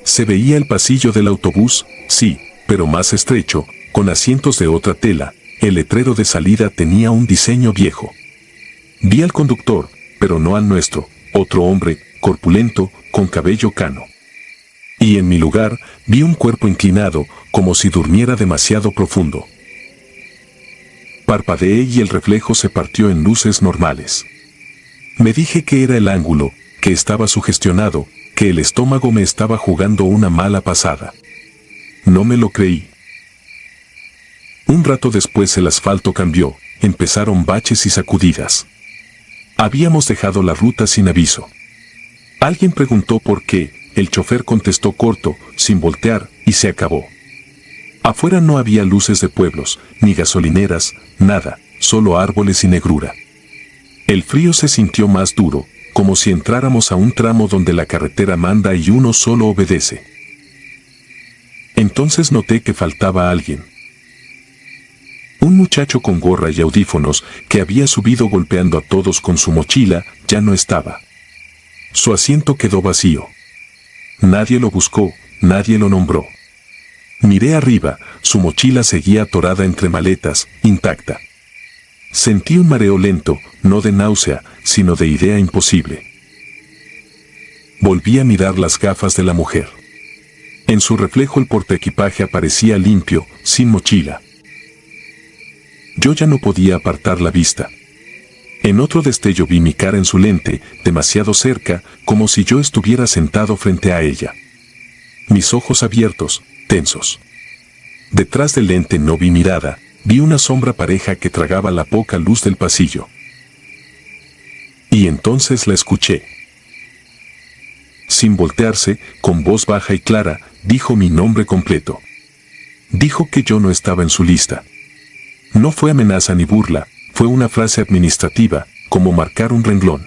Se veía el pasillo del autobús, sí, pero más estrecho, con asientos de otra tela. El letrero de salida tenía un diseño viejo. Vi al conductor, pero no al nuestro, otro hombre, corpulento, con cabello cano. Y en mi lugar, vi un cuerpo inclinado, como si durmiera demasiado profundo. Parpadeé y el reflejo se partió en luces normales. Me dije que era el ángulo, que estaba sugestionado, que el estómago me estaba jugando una mala pasada. No me lo creí. Un rato después el asfalto cambió, empezaron baches y sacudidas. Habíamos dejado la ruta sin aviso. Alguien preguntó por qué, el chofer contestó corto, sin voltear, y se acabó. Afuera no había luces de pueblos, ni gasolineras, nada, solo árboles y negrura. El frío se sintió más duro, como si entráramos a un tramo donde la carretera manda y uno solo obedece. Entonces noté que faltaba alguien. Un muchacho con gorra y audífonos, que había subido golpeando a todos con su mochila, ya no estaba. Su asiento quedó vacío. Nadie lo buscó, nadie lo nombró. Miré arriba, su mochila seguía atorada entre maletas, intacta. Sentí un mareo lento, no de náusea, sino de idea imposible. Volví a mirar las gafas de la mujer. En su reflejo el portaequipaje aparecía limpio, sin mochila. Yo ya no podía apartar la vista. En otro destello vi mi cara en su lente, demasiado cerca, como si yo estuviera sentado frente a ella. Mis ojos abiertos, tensos. Detrás del lente no vi mirada, vi una sombra pareja que tragaba la poca luz del pasillo. Y entonces la escuché. Sin voltearse, con voz baja y clara, dijo mi nombre completo. Dijo que yo no estaba en su lista. No fue amenaza ni burla, fue una frase administrativa, como marcar un renglón.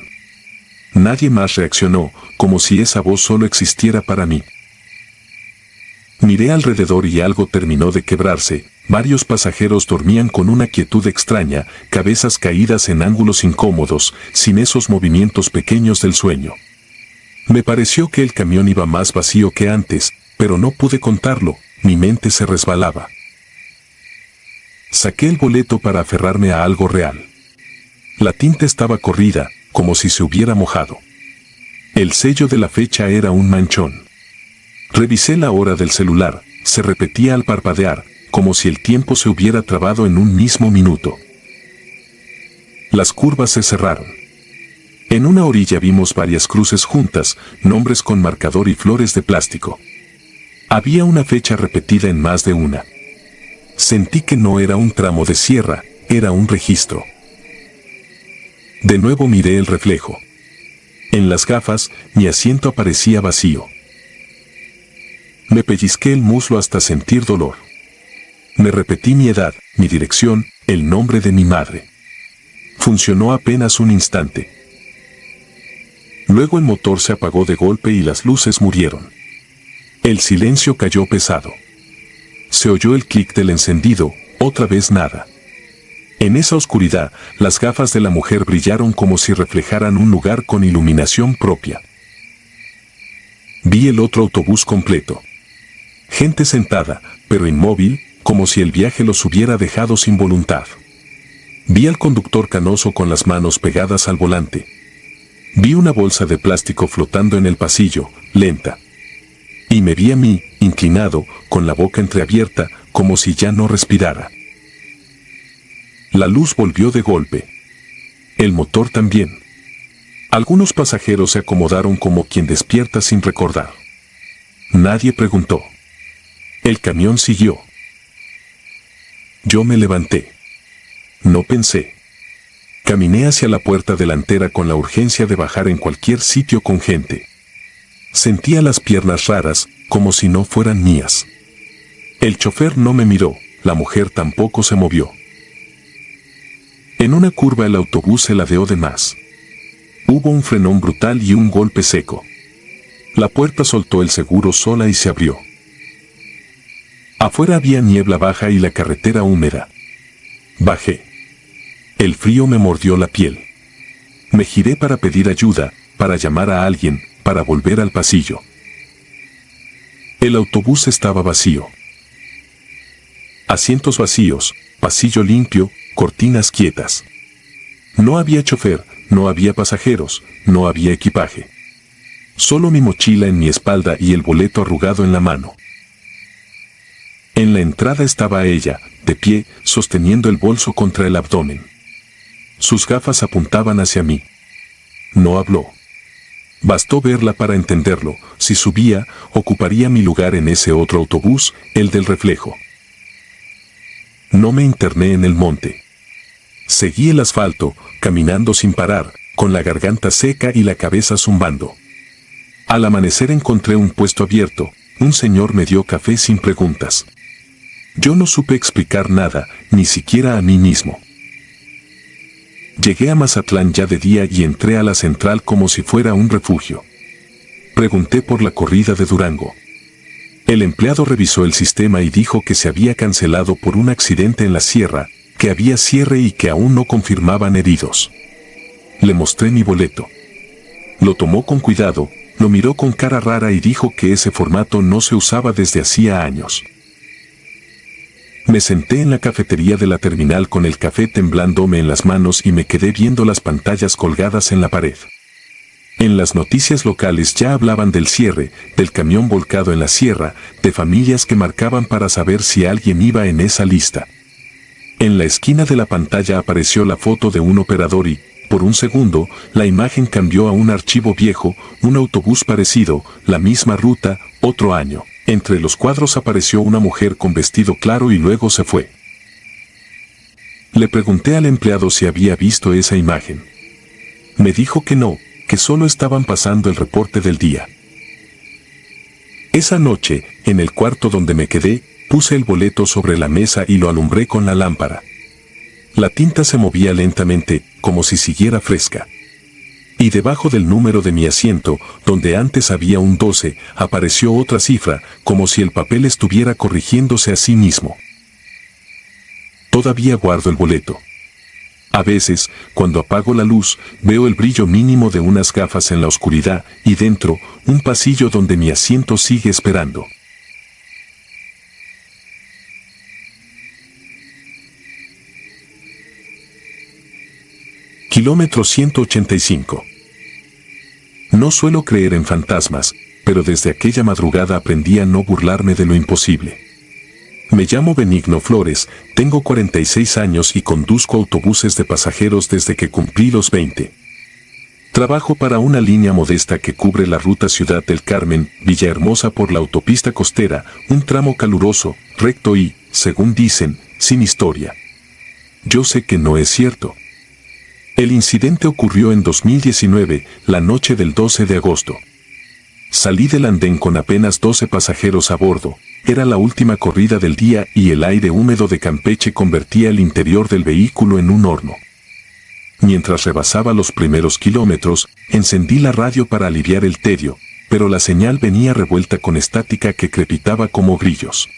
Nadie más reaccionó, como si esa voz solo existiera para mí. Miré alrededor y algo terminó de quebrarse. Varios pasajeros dormían con una quietud extraña, cabezas caídas en ángulos incómodos, sin esos movimientos pequeños del sueño. Me pareció que el camión iba más vacío que antes, pero no pude contarlo, mi mente se resbalaba. Saqué el boleto para aferrarme a algo real. La tinta estaba corrida, como si se hubiera mojado. El sello de la fecha era un manchón. Revisé la hora del celular, se repetía al parpadear, como si el tiempo se hubiera trabado en un mismo minuto. Las curvas se cerraron. En una orilla vimos varias cruces juntas, nombres con marcador y flores de plástico. Había una fecha repetida en más de una. Sentí que no era un tramo de sierra, era un registro. De nuevo miré el reflejo. En las gafas, mi asiento aparecía vacío. Me pellizqué el muslo hasta sentir dolor. Me repetí mi edad, mi dirección, el nombre de mi madre. Funcionó apenas un instante. Luego el motor se apagó de golpe y las luces murieron. El silencio cayó pesado. Se oyó el clic del encendido, otra vez nada. En esa oscuridad, las gafas de la mujer brillaron como si reflejaran un lugar con iluminación propia. Vi el otro autobús completo. Gente sentada, pero inmóvil, como si el viaje los hubiera dejado sin voluntad. Vi al conductor canoso con las manos pegadas al volante. Vi una bolsa de plástico flotando en el pasillo, lenta. Y me vi a mí, inclinado, con la boca entreabierta, como si ya no respirara. La luz volvió de golpe. El motor también. Algunos pasajeros se acomodaron como quien despierta sin recordar. Nadie preguntó. El camión siguió. Yo me levanté. No pensé. Caminé hacia la puerta delantera con la urgencia de bajar en cualquier sitio con gente. Sentía las piernas raras, como si no fueran mías. El chofer no me miró, la mujer tampoco se movió. En una curva el autobús se ladeó de más. Hubo un frenón brutal y un golpe seco. La puerta soltó el seguro sola y se abrió. Afuera había niebla baja y la carretera húmeda. Bajé. El frío me mordió la piel. Me giré para pedir ayuda, para llamar a alguien, para volver al pasillo. El autobús estaba vacío. Asientos vacíos, pasillo limpio, cortinas quietas. No había chofer, no había pasajeros, no había equipaje. Solo mi mochila en mi espalda y el boleto arrugado en la mano. En la entrada estaba ella, de pie, sosteniendo el bolso contra el abdomen. Sus gafas apuntaban hacia mí. No habló. Bastó verla para entenderlo. Si subía, ocuparía mi lugar en ese otro autobús, el del reflejo. No me interné en el monte. Seguí el asfalto, caminando sin parar, con la garganta seca y la cabeza zumbando. Al amanecer encontré un puesto abierto. Un señor me dio café sin preguntas. Yo no supe explicar nada, ni siquiera a mí mismo. Llegué a Mazatlán ya de día y entré a la central como si fuera un refugio. Pregunté por la corrida de Durango. El empleado revisó el sistema y dijo que se había cancelado por un accidente en la sierra, que había cierre y que aún no confirmaban heridos. Le mostré mi boleto. Lo tomó con cuidado, lo miró con cara rara y dijo que ese formato no se usaba desde hacía años. Me senté en la cafetería de la terminal con el café temblándome en las manos y me quedé viendo las pantallas colgadas en la pared. En las noticias locales ya hablaban del cierre, del camión volcado en la sierra, de familias que marcaban para saber si alguien iba en esa lista. En la esquina de la pantalla apareció la foto de un operador y, por un segundo, la imagen cambió a un archivo viejo, un autobús parecido, la misma ruta, otro año. Entre los cuadros apareció una mujer con vestido claro y luego se fue. Le pregunté al empleado si había visto esa imagen. Me dijo que no, que solo estaban pasando el reporte del día. Esa noche, en el cuarto donde me quedé, puse el boleto sobre la mesa y lo alumbré con la lámpara. La tinta se movía lentamente, como si siguiera fresca. Y debajo del número de mi asiento, donde antes había un 12, apareció otra cifra, como si el papel estuviera corrigiéndose a sí mismo. Todavía guardo el boleto. A veces, cuando apago la luz, veo el brillo mínimo de unas gafas en la oscuridad, y dentro, un pasillo donde mi asiento sigue esperando. Kilómetro 185. No suelo creer en fantasmas, pero desde aquella madrugada aprendí a no burlarme de lo imposible. Me llamo Benigno Flores, tengo 46 años y conduzco autobuses de pasajeros desde que cumplí los 20. Trabajo para una línea modesta que cubre la ruta Ciudad del Carmen, Villahermosa por la autopista costera, un tramo caluroso, recto y, según dicen, sin historia. Yo sé que no es cierto. El incidente ocurrió en 2019, la noche del 12 de agosto. Salí del andén con apenas 12 pasajeros a bordo. Era la última corrida del día y el aire húmedo de Campeche convertía el interior del vehículo en un horno. Mientras rebasaba los primeros kilómetros, encendí la radio para aliviar el tedio, pero la señal venía revuelta con estática que crepitaba como grillos.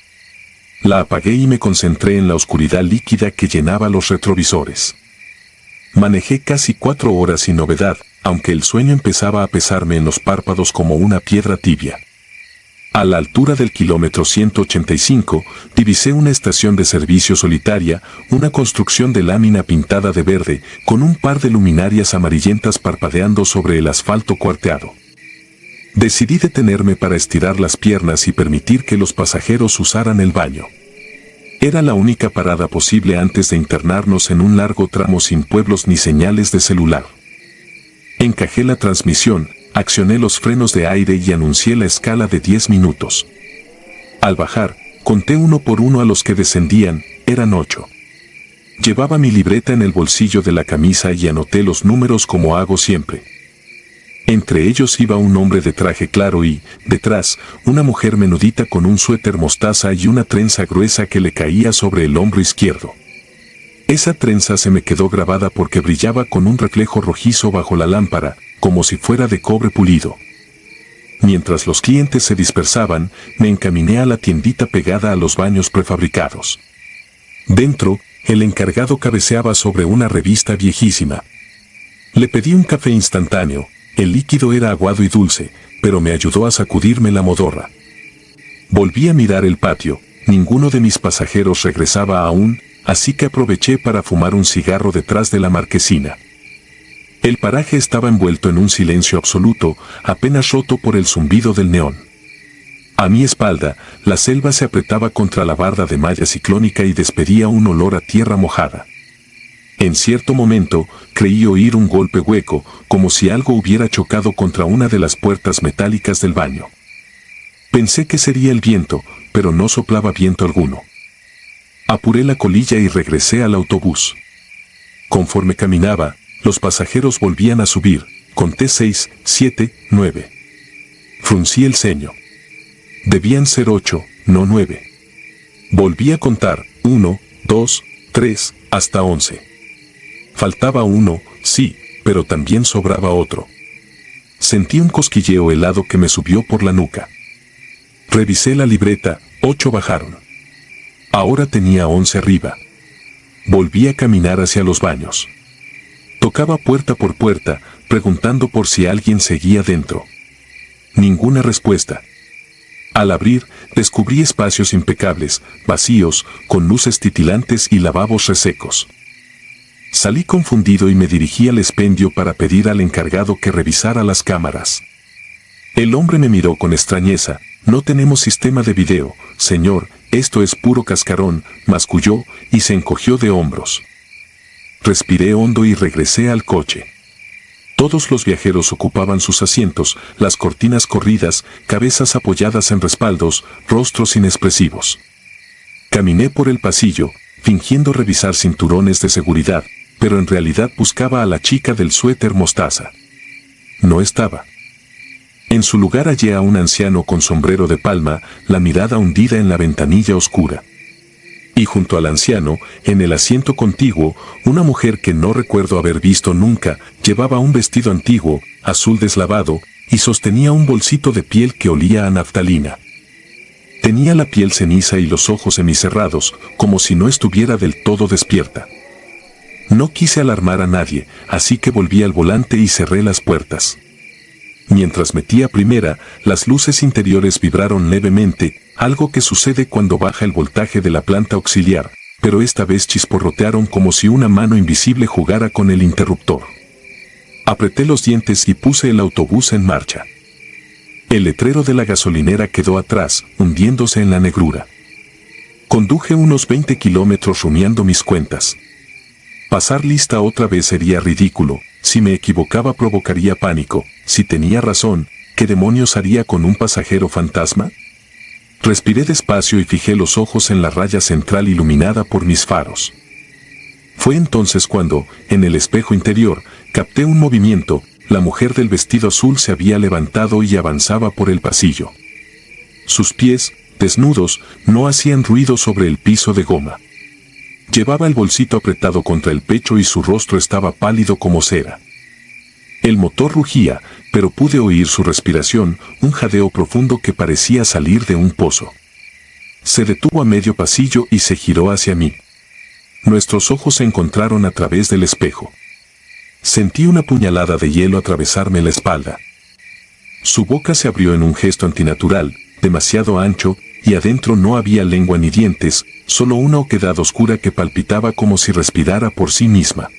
La apagué y me concentré en la oscuridad líquida que llenaba los retrovisores. Manejé casi 4 horas sin novedad, aunque el sueño empezaba a pesarme en los párpados como una piedra tibia. A la altura del kilómetro 185, divisé una estación de servicio solitaria, una construcción de lámina pintada de verde, con un par de luminarias amarillentas parpadeando sobre el asfalto cuarteado. Decidí detenerme para estirar las piernas y permitir que los pasajeros usaran el baño. Era la única parada posible antes de internarnos en un largo tramo sin pueblos ni señales de celular. Encajé la transmisión, accioné los frenos de aire y anuncié la escala de 10 minutos. Al bajar, conté uno por uno a los que descendían, eran 8. Llevaba mi libreta en el bolsillo de la camisa y anoté los números como hago siempre. Entre ellos iba un hombre de traje claro y, detrás, una mujer menudita con un suéter mostaza y una trenza gruesa que le caía sobre el hombro izquierdo. Esa trenza se me quedó grabada porque brillaba con un reflejo rojizo bajo la lámpara, como si fuera de cobre pulido. Mientras los clientes se dispersaban, me encaminé a la tiendita pegada a los baños prefabricados. Dentro, el encargado cabeceaba sobre una revista viejísima. Le pedí un café instantáneo. El líquido era aguado y dulce, pero me ayudó a sacudirme la modorra. Volví a mirar el patio, ninguno de mis pasajeros regresaba aún, así que aproveché para fumar un cigarro detrás de la marquesina. El paraje estaba envuelto en un silencio absoluto, apenas roto por el zumbido del neón. A mi espalda, la selva se apretaba contra la barda de malla ciclónica y despedía un olor a tierra mojada. En cierto momento, creí oír un golpe hueco, como si algo hubiera chocado contra una de las puertas metálicas del baño. Pensé que sería el viento, pero no soplaba viento alguno. Apuré la colilla y regresé al autobús. Conforme caminaba, los pasajeros volvían a subir, conté 6, 7, 9. Fruncí el ceño. Debían ser 8, no 9. Volví a contar, 1, 2, 3, hasta 11. Faltaba uno, sí, pero también sobraba otro. Sentí un cosquilleo helado que me subió por la nuca. Revisé la libreta, 8 bajaron. Ahora tenía 11 arriba. Volví a caminar hacia los baños. Tocaba puerta por puerta, preguntando por si alguien seguía dentro. Ninguna respuesta. Al abrir, descubrí espacios impecables, vacíos, con luces titilantes y lavabos resecos. Salí confundido y me dirigí al expendio para pedir al encargado que revisara las cámaras. El hombre me miró con extrañeza. No tenemos sistema de video, señor, esto es puro cascarón, masculló y se encogió de hombros. Respiré hondo y regresé al coche. Todos los viajeros ocupaban sus asientos, las cortinas corridas, cabezas apoyadas en respaldos, rostros inexpresivos. Caminé por el pasillo, fingiendo revisar cinturones de seguridad, pero en realidad buscaba a la chica del suéter mostaza. No estaba. En su lugar hallé a un anciano con sombrero de palma, la mirada hundida en la ventanilla oscura. Y junto al anciano, en el asiento contiguo, una mujer que no recuerdo haber visto nunca, llevaba un vestido antiguo, azul deslavado, y sostenía un bolsito de piel que olía a naftalina. Tenía la piel ceniza y los ojos semicerrados, como si no estuviera del todo despierta. No quise alarmar a nadie, así que volví al volante y cerré las puertas. Mientras metía primera, las luces interiores vibraron levemente, algo que sucede cuando baja el voltaje de la planta auxiliar, pero esta vez chisporrotearon como si una mano invisible jugara con el interruptor. Apreté los dientes y puse el autobús en marcha. El letrero de la gasolinera quedó atrás, hundiéndose en la negrura. Conduje unos 20 kilómetros rumiando mis cuentas. Pasar lista otra vez sería ridículo, si me equivocaba provocaría pánico, si tenía razón, ¿qué demonios haría con un pasajero fantasma? Respiré despacio y fijé los ojos en la raya central iluminada por mis faros. Fue entonces cuando, en el espejo interior, capté un movimiento. La mujer del vestido azul se había levantado y avanzaba por el pasillo. Sus pies, desnudos, no hacían ruido sobre el piso de goma. Llevaba el bolsito apretado contra el pecho y su rostro estaba pálido como cera. El motor rugía, pero pude oír su respiración, un jadeo profundo que parecía salir de un pozo. Se detuvo a medio pasillo y se giró hacia mí. Nuestros ojos se encontraron a través del espejo. Sentí una puñalada de hielo atravesarme la espalda. Su boca se abrió en un gesto antinatural, demasiado ancho, y adentro no había lengua ni dientes, solo una oquedad oscura que palpitaba como si respirara por sí misma.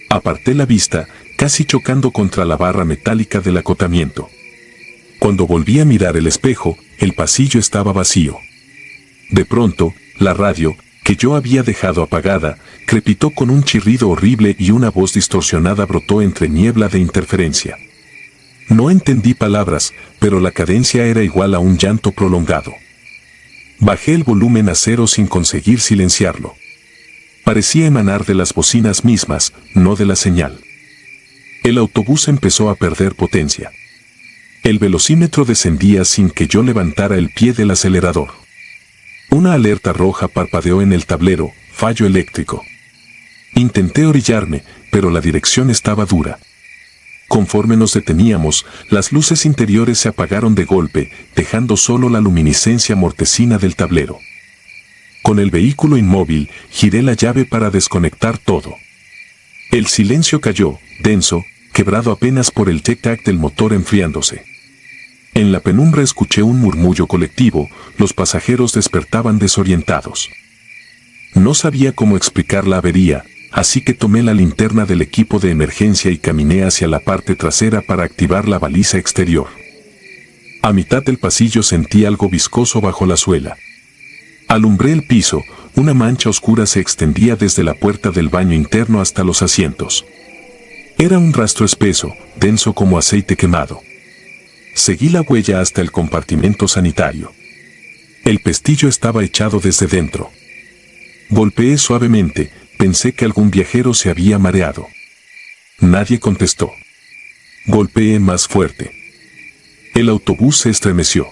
Aparté la vista, casi chocando contra la barra metálica del acotamiento. Cuando volví a mirar el espejo, el pasillo estaba vacío. De pronto, la radio, que yo había dejado apagada, crepitó con un chirrido horrible y una voz distorsionada brotó entre niebla de interferencia. No entendí palabras, pero la cadencia era igual a un llanto prolongado. Bajé el volumen a cero sin conseguir silenciarlo. Parecía emanar de las bocinas mismas, no de la señal. El autobús empezó a perder potencia. El velocímetro descendía sin que yo levantara el pie del acelerador. Una alerta roja parpadeó en el tablero, fallo eléctrico. Intenté orillarme, pero la dirección estaba dura. Conforme nos deteníamos, las luces interiores se apagaron de golpe, dejando solo la luminiscencia mortecina del tablero. Con el vehículo inmóvil, giré la llave para desconectar todo. El silencio cayó, denso, quebrado apenas por el tic-tac del motor enfriándose. En la penumbra escuché un murmullo colectivo, los pasajeros despertaban desorientados. No sabía cómo explicar la avería, así que tomé la linterna del equipo de emergencia y caminé hacia la parte trasera para activar la baliza exterior. A mitad del pasillo sentí algo viscoso bajo la suela. Alumbré el piso, una mancha oscura se extendía desde la puerta del baño interno hasta los asientos. Era un rastro espeso, denso como aceite quemado. Seguí la huella hasta el compartimento sanitario. El pestillo estaba echado desde dentro. Golpeé suavemente, pensé que algún viajero se había mareado. Nadie contestó. Golpeé más fuerte. El autobús se estremeció.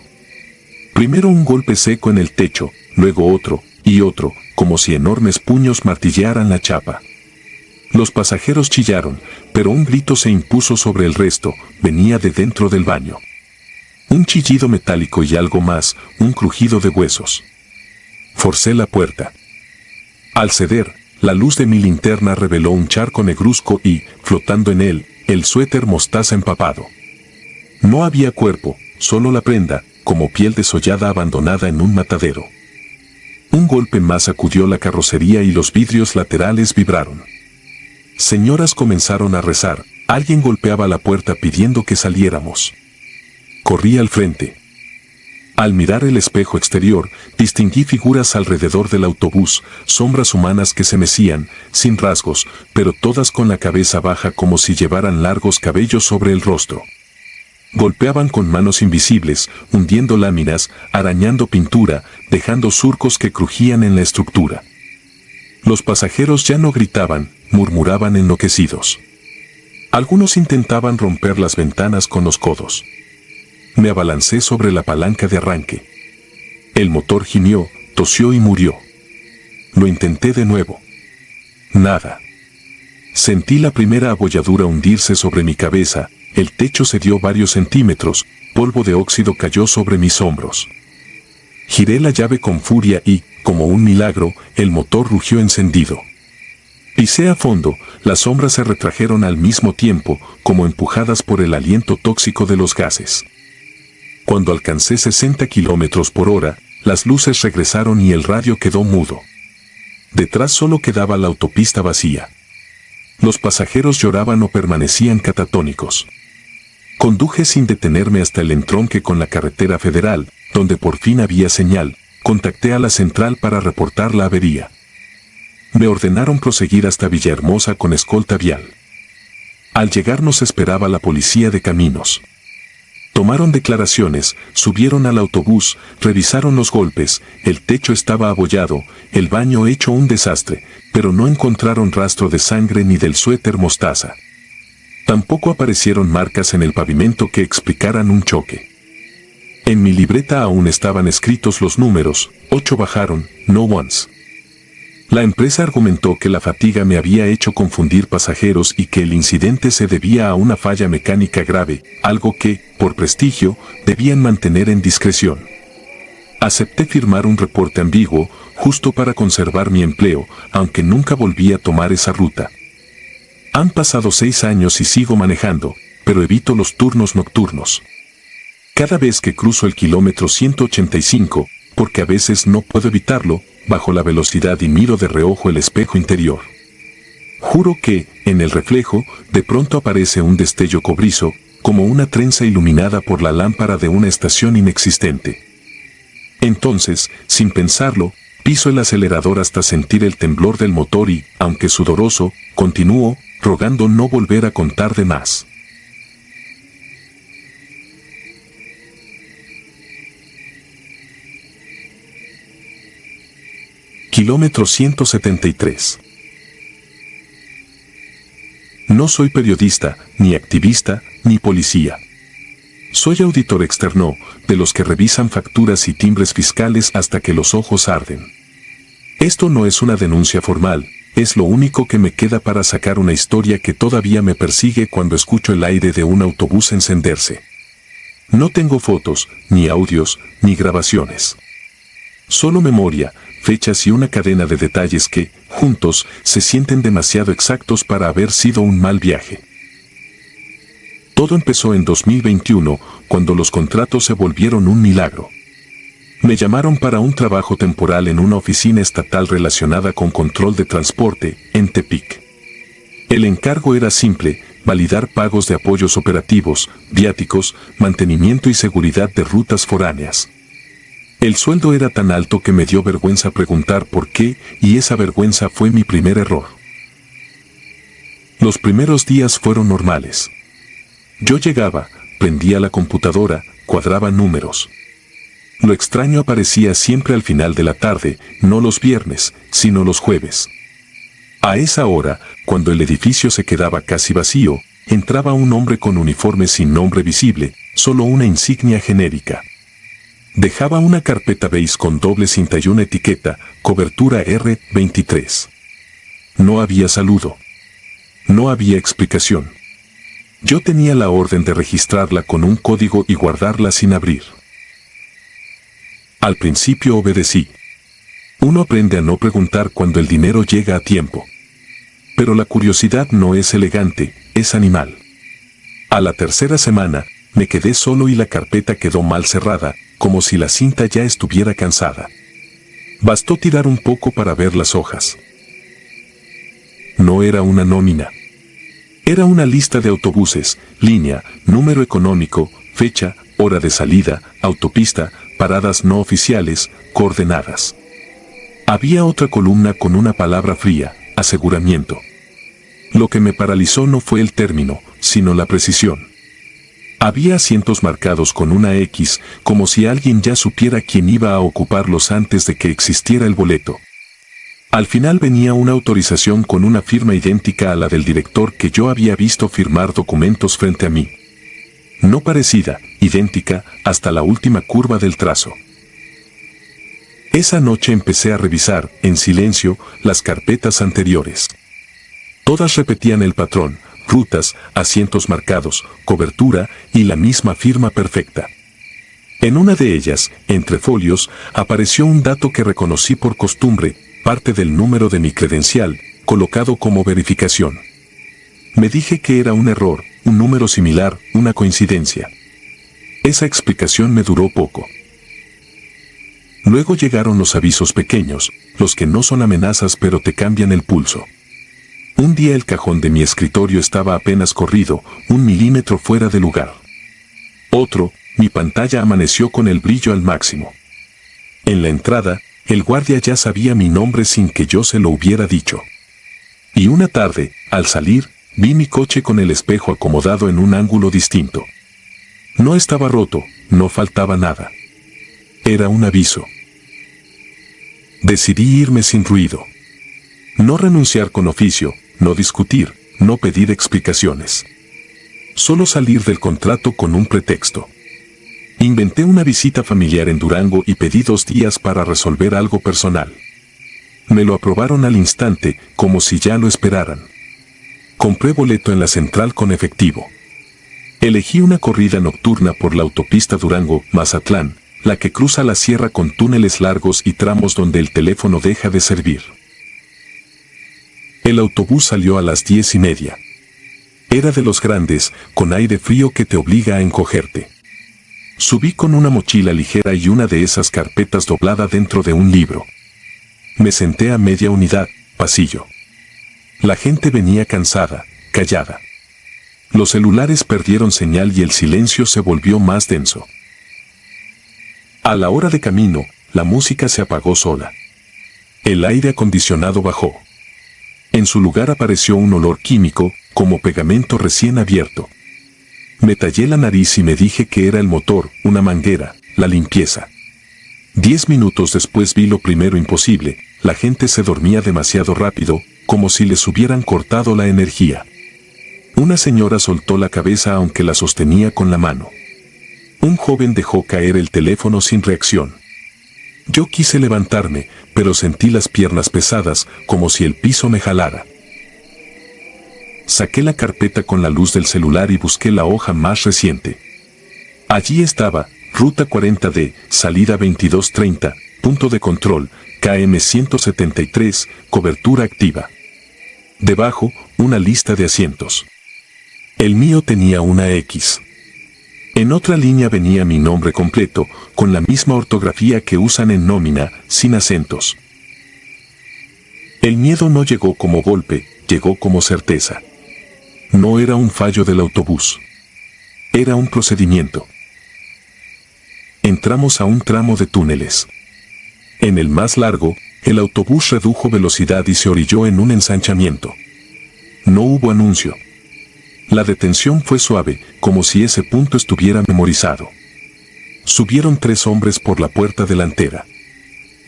Primero un golpe seco en el techo, luego otro, y otro, como si enormes puños martillearan la chapa. Los pasajeros chillaron, pero un grito se impuso sobre el resto, venía de dentro del baño. Un chillido metálico y algo más, un crujido de huesos. Forcé la puerta. Al ceder, la luz de mi linterna reveló un charco negruzco y, flotando en él, el suéter mostaza empapado. No había cuerpo, solo la prenda, como piel desollada abandonada en un matadero. Un golpe más sacudió la carrocería y los vidrios laterales vibraron. Señoras comenzaron a rezar, alguien golpeaba la puerta pidiendo que saliéramos. Corrí al frente. Al mirar el espejo exterior, distinguí figuras alrededor del autobús, sombras humanas que se mecían, sin rasgos, pero todas con la cabeza baja como si llevaran largos cabellos sobre el rostro. Golpeaban con manos invisibles, hundiendo láminas, arañando pintura, dejando surcos que crujían en la estructura. Los pasajeros ya no gritaban, murmuraban enloquecidos. Algunos intentaban romper las ventanas con los codos. Me abalancé sobre la palanca de arranque. El motor gimió, tosió y murió. Lo intenté de nuevo. Nada. Sentí la primera abolladura hundirse sobre mi cabeza, el techo cedió varios centímetros, polvo de óxido cayó sobre mis hombros. Giré la llave con furia y, como un milagro, el motor rugió encendido. Pisé a fondo, las sombras se retrajeron al mismo tiempo, como empujadas por el aliento tóxico de los gases. Cuando alcancé 60 kilómetros por hora, las luces regresaron y el radio quedó mudo. Detrás solo quedaba la autopista vacía. Los pasajeros lloraban o permanecían catatónicos. Conduje sin detenerme hasta el entronque con la carretera federal, donde por fin había señal. Contacté a la central para reportar la avería. Me ordenaron proseguir hasta Villahermosa con escolta vial. Al llegar nos esperaba la policía de caminos. Tomaron declaraciones, subieron al autobús, revisaron los golpes, el techo estaba abollado, el baño hecho un desastre, pero no encontraron rastro de sangre ni del suéter mostaza. Tampoco aparecieron marcas en el pavimento que explicaran un choque. En mi libreta aún estaban escritos los números, 8 bajaron, no once. La empresa argumentó que la fatiga me había hecho confundir pasajeros y que el incidente se debía a una falla mecánica grave, algo que, por prestigio, debían mantener en discreción. Acepté firmar un reporte ambiguo, justo para conservar mi empleo, aunque nunca volví a tomar esa ruta. Han pasado 6 años y sigo manejando, pero evito los turnos nocturnos. Cada vez que cruzo el kilómetro 185, porque a veces no puedo evitarlo, bajo la velocidad y miro de reojo el espejo interior. Juro que, en el reflejo, de pronto aparece un destello cobrizo, como una trenza iluminada por la lámpara de una estación inexistente. Entonces, sin pensarlo, piso el acelerador hasta sentir el temblor del motor y, aunque sudoroso, continúo, rogando no volver a contar de más. Kilómetro 173. No soy periodista, ni activista, ni policía. Soy auditor externo, de los que revisan facturas y timbres fiscales hasta que los ojos arden. Esto no es una denuncia formal, es lo único que me queda para sacar una historia que todavía me persigue cuando escucho el aire de un autobús encenderse. No tengo fotos, ni audios, ni grabaciones. Solo memoria, fechas y una cadena de detalles que, juntos, se sienten demasiado exactos para haber sido un mal viaje. Todo empezó en 2021, cuando los contratos se volvieron un milagro. Me llamaron para un trabajo temporal en una oficina estatal relacionada con control de transporte, en Tepic. El encargo era simple: validar pagos de apoyos operativos, viáticos, mantenimiento y seguridad de rutas foráneas. El sueldo era tan alto que me dio vergüenza preguntar por qué, y esa vergüenza fue mi primer error. Los primeros días fueron normales. Yo llegaba, prendía la computadora, cuadraba números. Lo extraño aparecía siempre al final de la tarde, no los viernes, sino los jueves. A esa hora, cuando el edificio se quedaba casi vacío, entraba un hombre con uniforme sin nombre visible, solo una insignia genérica. Dejaba una carpeta beige con doble cinta y una etiqueta, cobertura R23. No había saludo. No había explicación. Yo tenía la orden de registrarla con un código y guardarla sin abrir. Al principio obedecí. Uno aprende a no preguntar cuando el dinero llega a tiempo. Pero la curiosidad no es elegante, es animal. A la tercera semana, me quedé solo y la carpeta quedó mal cerrada, como si la cinta ya estuviera cansada. Bastó tirar un poco para ver las hojas. No era una nómina. Era una lista de autobuses, línea, número económico, fecha, hora de salida, autopista, paradas no oficiales, coordenadas. Había otra columna con una palabra fría: aseguramiento. Lo que me paralizó no fue el término, sino la precisión. Había asientos marcados con una X, como si alguien ya supiera quién iba a ocuparlos antes de que existiera el boleto. Al final venía una autorización con una firma idéntica a la del director que yo había visto firmar documentos frente a mí. No parecida, idéntica, hasta la última curva del trazo. Esa noche empecé a revisar, en silencio, las carpetas anteriores. Todas repetían el patrón: rutas, asientos marcados, cobertura y la misma firma perfecta. En una de ellas, entre folios, apareció un dato que reconocí por costumbre, parte del número de mi credencial, colocado como verificación. Me dije que era un error, un número similar, una coincidencia. Esa explicación me duró poco. Luego llegaron los avisos pequeños, los que no son amenazas pero te cambian el pulso. Un día el cajón de mi escritorio estaba apenas corrido, 1 milímetro fuera de lugar. Otro, mi pantalla amaneció con el brillo al máximo. En la entrada, el guardia ya sabía mi nombre sin que yo se lo hubiera dicho. Y una tarde, al salir, vi mi coche con el espejo acomodado en un ángulo distinto. No estaba roto, no faltaba nada. Era un aviso. Decidí irme sin ruido. No renunciar con oficio, no discutir, no pedir explicaciones. Solo salir del contrato con un pretexto. Inventé una visita familiar en Durango y pedí 2 días para resolver algo personal. Me lo aprobaron al instante, como si ya lo esperaran. Compré boleto en la central con efectivo. Elegí una corrida nocturna por la autopista Durango-Mazatlán, la que cruza la sierra con túneles largos y tramos donde el teléfono deja de servir. El autobús salió a las 10:30. Era de los grandes, con aire frío que te obliga a encogerte. Subí con una mochila ligera y una de esas carpetas doblada dentro de un libro. Me senté a media unidad, pasillo. La gente venía cansada, callada. Los celulares perdieron señal y el silencio se volvió más denso. A la hora de camino, la música se apagó sola. El aire acondicionado bajó. En su lugar apareció un olor químico, como pegamento recién abierto. Me tallé la nariz y me dije que era el motor, una manguera, la limpieza. 10 minutos después vi lo primero imposible, la gente se dormía demasiado rápido, como si les hubieran cortado la energía. Una señora soltó la cabeza aunque la sostenía con la mano. Un joven dejó caer el teléfono sin reacción. Yo quise levantarme, pero sentí las piernas pesadas, como si el piso me jalara. Saqué la carpeta con la luz del celular y busqué la hoja más reciente. Allí estaba, Ruta 40D, salida 2230, punto de control, KM 173, cobertura activa. Debajo, una lista de asientos. El mío tenía una X. En otra línea venía mi nombre completo, con la misma ortografía que usan en nómina, sin acentos. El miedo no llegó como golpe, llegó como certeza. No era un fallo del autobús. Era un procedimiento. Entramos a un tramo de túneles. En el más largo, el autobús redujo velocidad y se orilló en un ensanchamiento. No hubo anuncio. La detención fue suave, como si ese punto estuviera memorizado. Subieron 3 hombres por la puerta delantera.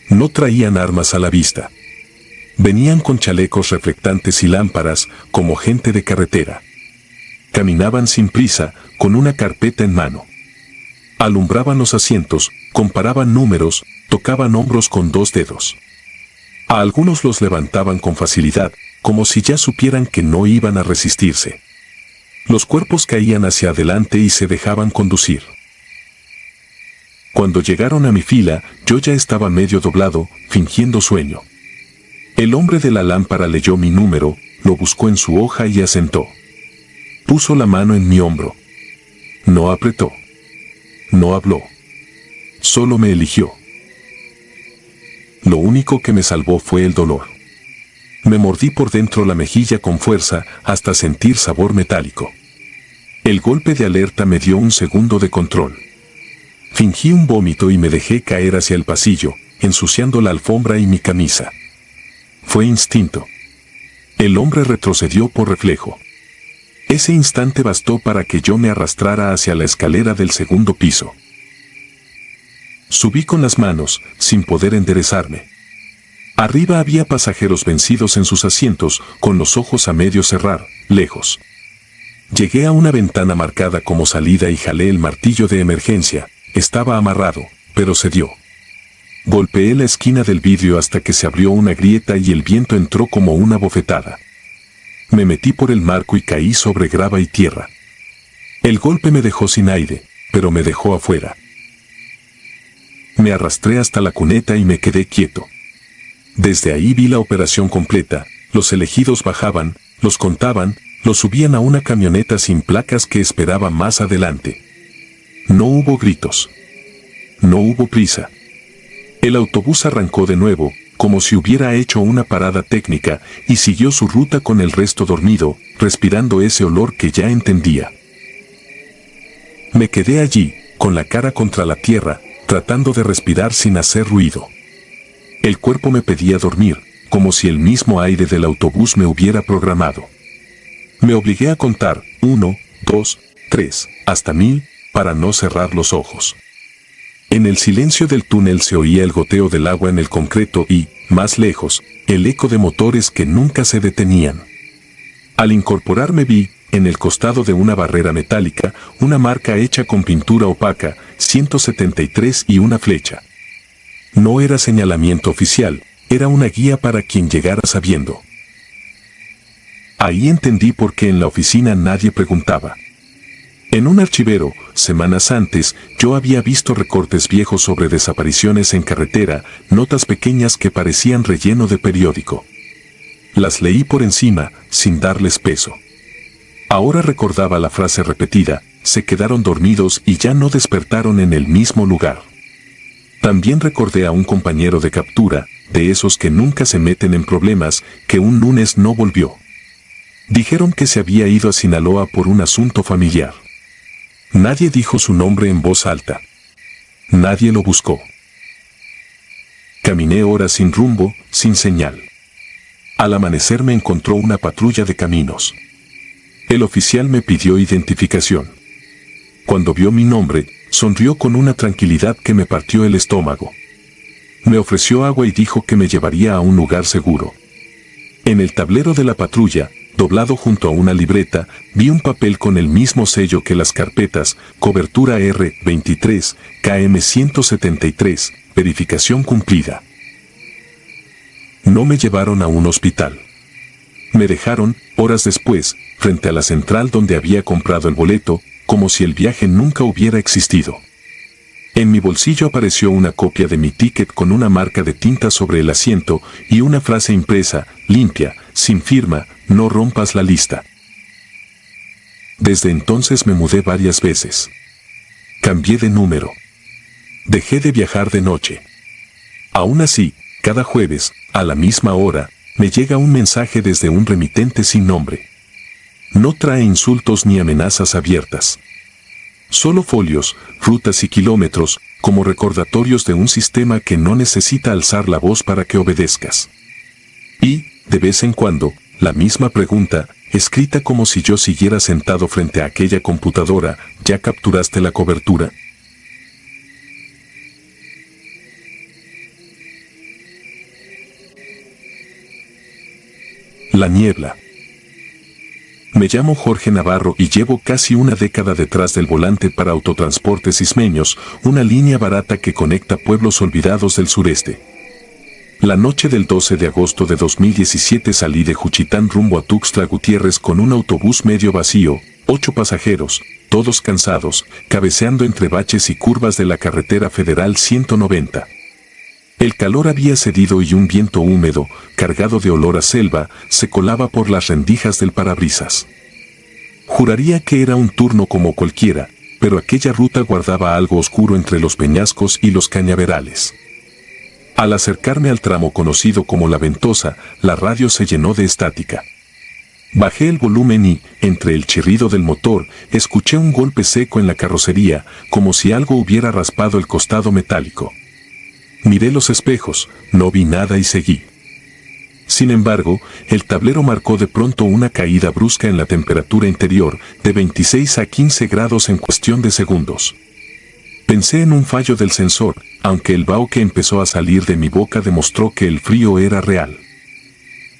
No traían armas a la vista. Venían con chalecos reflectantes y lámparas, como gente de carretera. Caminaban sin prisa, con una carpeta en mano. Alumbraban los asientos, comparaban números, tocaban hombros con 2 dedos. A algunos los levantaban con facilidad, como si ya supieran que no iban a resistirse. Los cuerpos caían hacia adelante y se dejaban conducir. Cuando llegaron a mi fila, yo ya estaba medio doblado, fingiendo sueño. El hombre de la lámpara leyó mi número, lo buscó en su hoja y asentó. Puso la mano en mi hombro. No apretó. No habló. Solo me eligió. Lo único que me salvó fue el dolor. Me mordí por dentro la mejilla con fuerza hasta sentir sabor metálico. El golpe de alerta me dio un segundo de control. Fingí un vómito y me dejé caer hacia el pasillo, ensuciando la alfombra y mi camisa. Fue instinto. El hombre retrocedió por reflejo. Ese instante bastó para que yo me arrastrara hacia la escalera del segundo piso. Subí con las manos, sin poder enderezarme. Arriba había pasajeros vencidos en sus asientos, con los ojos a medio cerrar, lejos. Llegué a una ventana marcada como salida y jalé el martillo de emergencia. Estaba amarrado, pero cedió. Golpeé la esquina del vidrio hasta que se abrió una grieta y el viento entró como una bofetada. Me metí por el marco y caí sobre grava y tierra. El golpe me dejó sin aire, pero me dejó afuera. Me arrastré hasta la cuneta y me quedé quieto. Desde ahí vi la operación completa. Los elegidos bajaban, los contaban, los subían a una camioneta sin placas que esperaba más adelante. No hubo gritos. No hubo prisa. El autobús arrancó de nuevo, como si hubiera hecho una parada técnica, y siguió su ruta con el resto dormido, respirando ese olor que ya entendía. Me quedé allí, con la cara contra la tierra, tratando de respirar sin hacer ruido. El cuerpo me pedía dormir, como si el mismo aire del autobús me hubiera programado. Me obligué a contar, 1, 2, 3, hasta 1000, para no cerrar los ojos. En el silencio del túnel se oía el goteo del agua en el concreto y, más lejos, el eco de motores que nunca se detenían. Al incorporarme vi, en el costado de una barrera metálica, una marca hecha con pintura opaca, 173 y una flecha. No era señalamiento oficial, era una guía para quien llegara sabiendo. Ahí entendí por qué en la oficina nadie preguntaba. En un archivero, semanas antes, yo había visto recortes viejos sobre desapariciones en carretera, notas pequeñas que parecían relleno de periódico. Las leí por encima, sin darles peso. Ahora recordaba la frase repetida, se quedaron dormidos y ya no despertaron en el mismo lugar. También recordé a un compañero de captura, de esos que nunca se meten en problemas, que un lunes no volvió. Dijeron que se había ido a Sinaloa por un asunto familiar. Nadie dijo su nombre en voz alta. Nadie lo buscó. Caminé horas sin rumbo, sin señal. Al amanecer me encontró una patrulla de caminos. El oficial me pidió identificación. Cuando vio mi nombre, sonrió con una tranquilidad que me partió el estómago. Me ofreció agua y dijo que me llevaría a un lugar seguro. En el tablero de la patrulla, doblado junto a una libreta, vi un papel con el mismo sello que las carpetas, cobertura R23, KM 173, verificación cumplida. No me llevaron a un hospital. Me dejaron, horas después, frente a la central donde había comprado el boleto, como si el viaje nunca hubiera existido. En mi bolsillo apareció una copia de mi ticket con una marca de tinta sobre el asiento y una frase impresa, limpia, sin firma, no rompas la lista. Desde entonces me mudé varias veces. Cambié de número. Dejé de viajar de noche. Aún así, cada jueves, a la misma hora, me llega un mensaje desde un remitente sin nombre. No trae insultos ni amenazas abiertas. Solo folios, frutas y kilómetros, como recordatorios de un sistema que no necesita alzar la voz para que obedezcas. Y, de vez en cuando, la misma pregunta, escrita como si yo siguiera sentado frente a aquella computadora, ¿ya capturaste la cobertura? La niebla. Me llamo Jorge Navarro y llevo casi una década detrás del volante para Autotransportes Ismeños, una línea barata que conecta pueblos olvidados del sureste. La noche del 12 de agosto de 2017 salí de Juchitán rumbo a Tuxtla Gutiérrez con un autobús medio vacío, 8 pasajeros, todos cansados, cabeceando entre baches y curvas de la carretera federal 190. El calor había cedido y un viento húmedo, cargado de olor a selva, se colaba por las rendijas del parabrisas. Juraría que era un turno como cualquiera, pero aquella ruta guardaba algo oscuro entre los peñascos y los cañaverales. Al acercarme al tramo conocido como La Ventosa, la radio se llenó de estática. Bajé el volumen y, entre el chirrido del motor, escuché un golpe seco en la carrocería, como si algo hubiera raspado el costado metálico. Miré los espejos, no vi nada y seguí. Sin embargo, el tablero marcó de pronto una caída brusca en la temperatura interior, de 26 a 15 grados en cuestión de segundos. Pensé en un fallo del sensor, aunque el vaho que empezó a salir de mi boca demostró que el frío era real.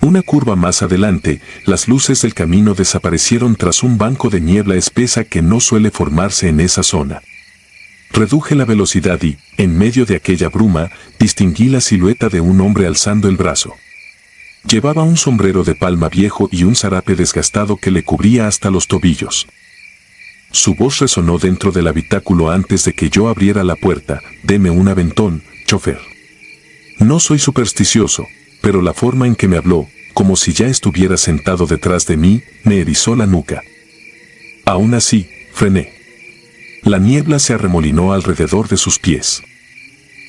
Una curva más adelante, las luces del camino desaparecieron tras un banco de niebla espesa que no suele formarse en esa zona. Reduje la velocidad y, en medio de aquella bruma, distinguí la silueta de un hombre alzando el brazo. Llevaba un sombrero de palma viejo y un zarape desgastado que le cubría hasta los tobillos. Su voz resonó dentro del habitáculo antes de que yo abriera la puerta: «Deme un aventón, chofer». No soy supersticioso, pero la forma en que me habló, como si ya estuviera sentado detrás de mí, me erizó la nuca. Aún así, frené. La niebla se arremolinó alrededor de sus pies.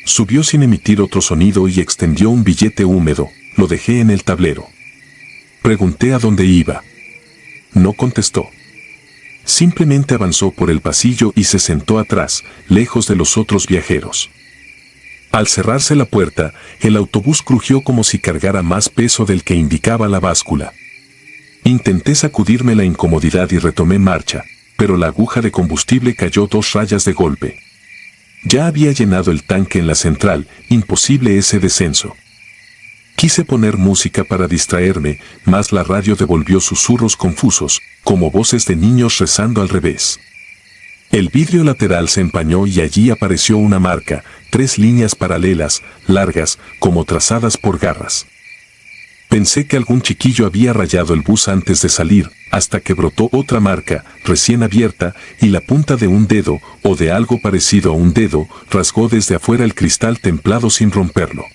Subió sin emitir otro sonido y extendió un billete húmedo. Lo dejé en el tablero. Pregunté a dónde iba. No contestó. Simplemente avanzó por el pasillo y se sentó atrás, lejos de los otros viajeros. Al cerrarse la puerta, el autobús crujió como si cargara más peso del que indicaba la báscula. Intenté sacudirme la incomodidad y retomé marcha, pero la aguja de combustible cayó 2 rayas de golpe. Ya había llenado el tanque en la central, imposible ese descenso. Quise poner música para distraerme, mas la radio devolvió susurros confusos, como voces de niños rezando al revés. El vidrio lateral se empañó y allí apareció una marca, 3 líneas paralelas, largas, como trazadas por garras. Pensé que algún chiquillo había rayado el bus antes de salir, hasta que brotó otra marca, recién abierta, y la punta de un dedo, o de algo parecido a un dedo, rasgó desde afuera el cristal templado sin romperlo.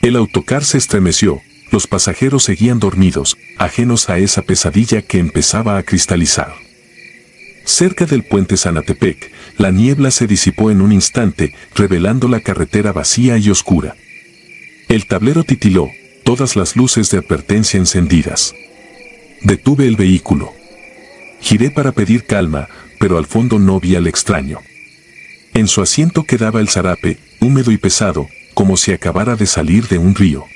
El autocar se estremeció, Los pasajeros seguían dormidos, ajenos a esa pesadilla que empezaba a cristalizar. Cerca del puente Zanatepec, la niebla se disipó en un instante, revelando la carretera vacía y oscura. El tablero titiló, todas las luces de advertencia encendidas. Detuve el vehículo. Giré para pedir calma, pero al fondo no vi al extraño. En su asiento quedaba el zarape, húmedo y pesado, como si acabara de salir de un río.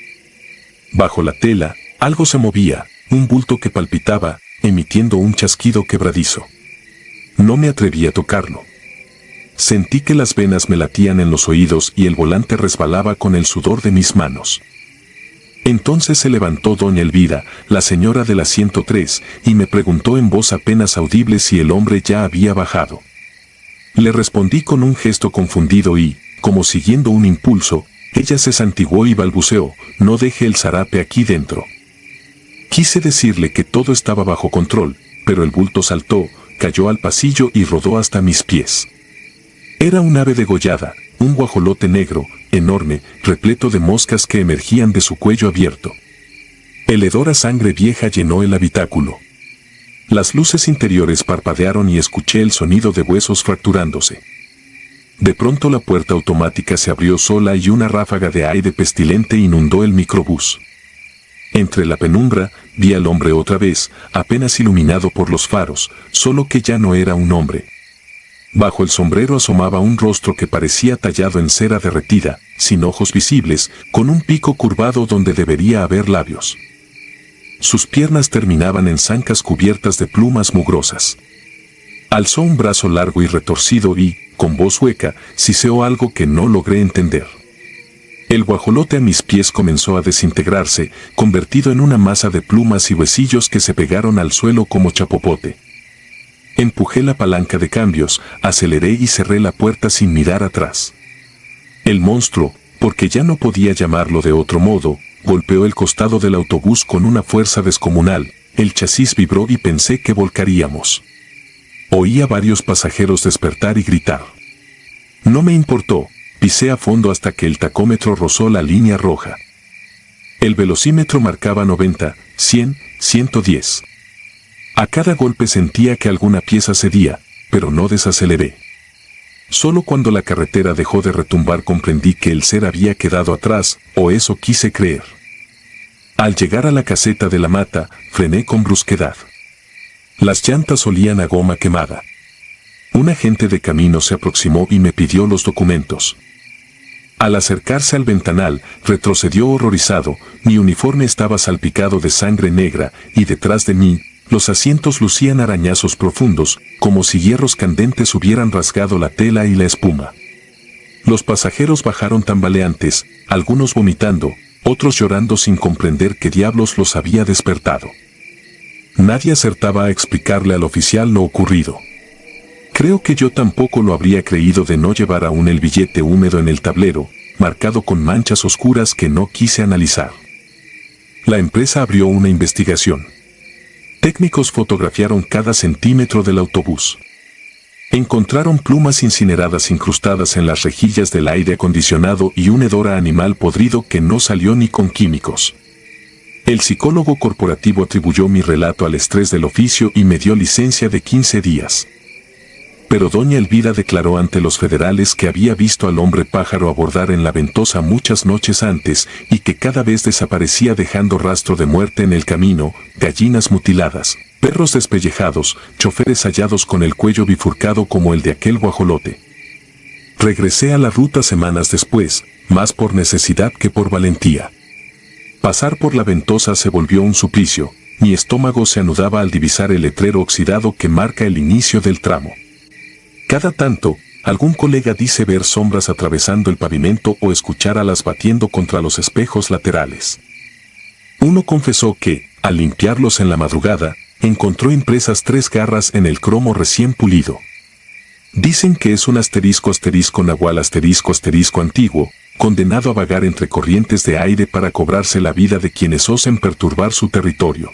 Bajo la tela, algo se movía, un bulto que palpitaba, emitiendo un chasquido quebradizo. No me atreví a tocarlo. Sentí que las venas me latían en los oídos y el volante resbalaba con el sudor de mis manos. Entonces se levantó doña Elvira, la señora de la 103, y me preguntó en voz apenas audible si el hombre ya había bajado. Le respondí con un gesto confundido y, como siguiendo un impulso, ella se santiguó y balbuceó, no deje el zarape aquí dentro. Quise decirle que todo estaba bajo control, pero el bulto saltó, cayó al pasillo y rodó hasta mis pies. Era un ave degollada, un guajolote negro, enorme, repleto de moscas que emergían de su cuello abierto. El hedor a sangre vieja llenó el habitáculo. Las luces interiores parpadearon y escuché el sonido de huesos fracturándose. De pronto la puerta automática se abrió sola y una ráfaga de aire pestilente inundó el microbús. Entre la penumbra, vi al hombre otra vez, apenas iluminado por los faros, solo que ya no era un hombre. Bajo el sombrero asomaba un rostro que parecía tallado en cera derretida, sin ojos visibles, con un pico curvado donde debería haber labios. Sus piernas terminaban en zancas cubiertas de plumas mugrosas. Alzó un brazo largo y retorcido y, con voz hueca, siseó algo que no logré entender. El guajolote a mis pies comenzó a desintegrarse, convertido en una masa de plumas y huesillos que se pegaron al suelo como chapopote. Empujé la palanca de cambios, aceleré y cerré la puerta sin mirar atrás. El monstruo, porque ya no podía llamarlo de otro modo, golpeó el costado del autobús con una fuerza descomunal, el chasis vibró y pensé que volcaríamos. Oí a varios pasajeros despertar y gritar. No me importó. Pisé a fondo hasta que el tacómetro rozó la línea roja. El velocímetro marcaba 90, 100, 110. A cada golpe sentía que alguna pieza cedía, pero no desaceleré. Solo cuando la carretera dejó de retumbar comprendí que el ser había quedado atrás, o eso quise creer. Al llegar a la caseta de la mata, frené con brusquedad. Las llantas olían a goma quemada. Un agente de camino se aproximó y me pidió los documentos. Al acercarse al ventanal, retrocedió horrorizado, mi uniforme estaba salpicado de sangre negra, y detrás de mí, los asientos lucían arañazos profundos, como si hierros candentes hubieran rasgado la tela y la espuma. Los pasajeros bajaron tambaleantes, algunos vomitando, otros llorando sin comprender qué diablos los había despertado. Nadie acertaba a explicarle al oficial lo ocurrido. Creo que yo tampoco lo habría creído de no llevar aún el billete húmedo en el tablero, marcado con manchas oscuras que no quise analizar. La empresa abrió una investigación. Técnicos fotografiaron cada centímetro del autobús. Encontraron plumas incineradas incrustadas en las rejillas del aire acondicionado y un hedor a animal podrido que no salió ni con químicos. El psicólogo corporativo atribuyó mi relato al estrés del oficio y me dio licencia de 15 días. Pero doña Elvira declaró ante los federales que había visto al hombre pájaro abordar en la Ventosa muchas noches antes y que cada vez desaparecía dejando rastro de muerte en el camino, gallinas mutiladas, perros despellejados, choferes hallados con el cuello bifurcado como el de aquel guajolote. Regresé a la ruta semanas después, más por necesidad que por valentía. Pasar por la Ventosa se volvió un suplicio, mi estómago se anudaba al divisar el letrero oxidado que marca el inicio del tramo. Cada tanto, algún colega dice ver sombras atravesando el pavimento o escuchar alas batiendo contra los espejos laterales. Uno confesó que, al limpiarlos en la madrugada, encontró impresas 3 garras en el cromo recién pulido. Dicen que es un asterisco nahual asterisco antiguo, condenado a vagar entre corrientes de aire para cobrarse la vida de quienes osen perturbar su territorio.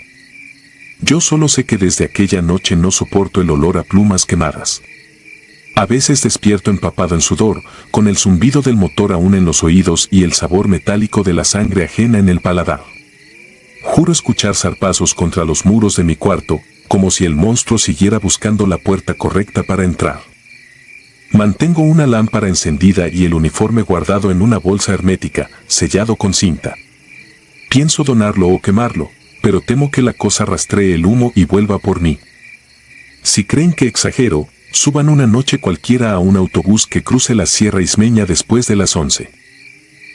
Yo solo sé que desde aquella noche no soporto el olor a plumas quemadas. A veces despierto empapado en sudor, con el zumbido del motor aún en los oídos y el sabor metálico de la sangre ajena en el paladar. Juro escuchar zarpazos contra los muros de mi cuarto, como si el monstruo siguiera buscando la puerta correcta para entrar. Mantengo una lámpara encendida y el uniforme guardado en una bolsa hermética, sellado con cinta. Pienso donarlo o quemarlo, pero temo que la cosa rastree el humo y vuelva por mí. Si creen que exagero, suban una noche cualquiera a un autobús que cruce la Sierra Ismeña después de las 11.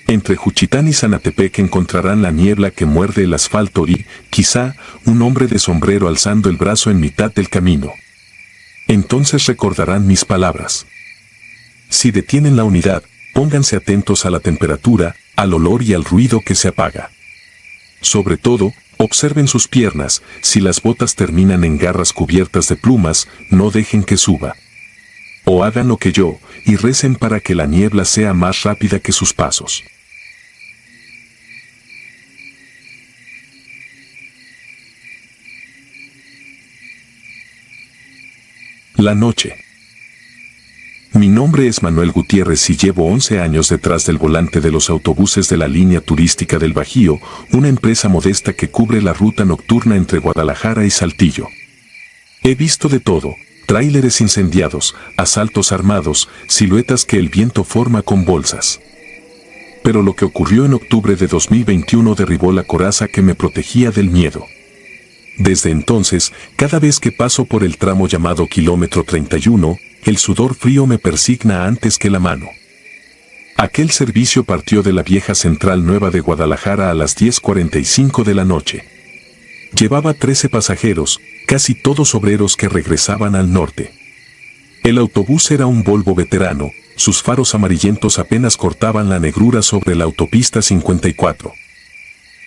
Entre Juchitán y Zanatepec encontrarán la niebla que muerde el asfalto y, quizá, un hombre de sombrero alzando el brazo en mitad del camino. Entonces recordarán mis palabras. Si detienen la unidad, pónganse atentos a la temperatura, al olor y al ruido que se apaga. Sobre todo, observen sus piernas, si las botas terminan en garras cubiertas de plumas, no dejen que suba. O hagan lo que yo, y recen para que la niebla sea más rápida que sus pasos. La noche. Mi nombre es Manuel Gutiérrez y llevo 11 años detrás del volante de los autobuses de la línea turística del Bajío, una empresa modesta que cubre la ruta nocturna entre Guadalajara y Saltillo. He visto de todo: tráileres incendiados, asaltos armados, siluetas que el viento forma con bolsas. Pero lo que ocurrió en octubre de 2021 derribó la coraza que me protegía del miedo. Desde entonces, cada vez que paso por el tramo llamado kilómetro 31, el sudor frío me persigna antes que la mano. Aquel servicio partió de la vieja Central Nueva de Guadalajara a las 10:45 de la noche. Llevaba 13 pasajeros, casi todos obreros que regresaban al norte. El autobús era un Volvo veterano, sus faros amarillentos apenas cortaban la negrura sobre la autopista 54.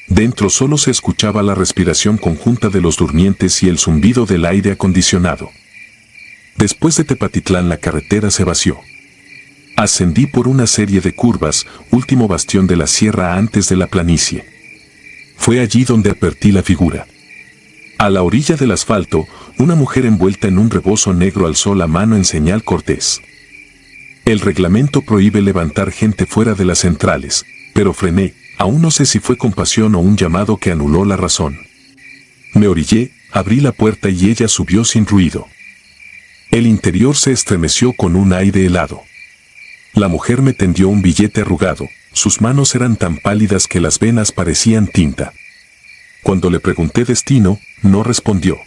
Dentro solo se escuchaba la respiración conjunta de los durmientes y el zumbido del aire acondicionado. Después de Tepatitlán la carretera se vació. Ascendí por una serie de curvas, último bastión de la sierra antes de la planicie. Fue allí donde advertí la figura. A la orilla del asfalto, una mujer envuelta en un rebozo negro alzó la mano en señal cortés. El reglamento prohíbe levantar gente fuera de las centrales, pero frené. Aún no sé si fue compasión o un llamado que anuló la razón. Me orillé, abrí la puerta y ella subió sin ruido. El interior se estremeció con un aire helado. La mujer me tendió un billete arrugado, sus manos eran tan pálidas que las venas parecían tinta. Cuando le pregunté destino, no respondió.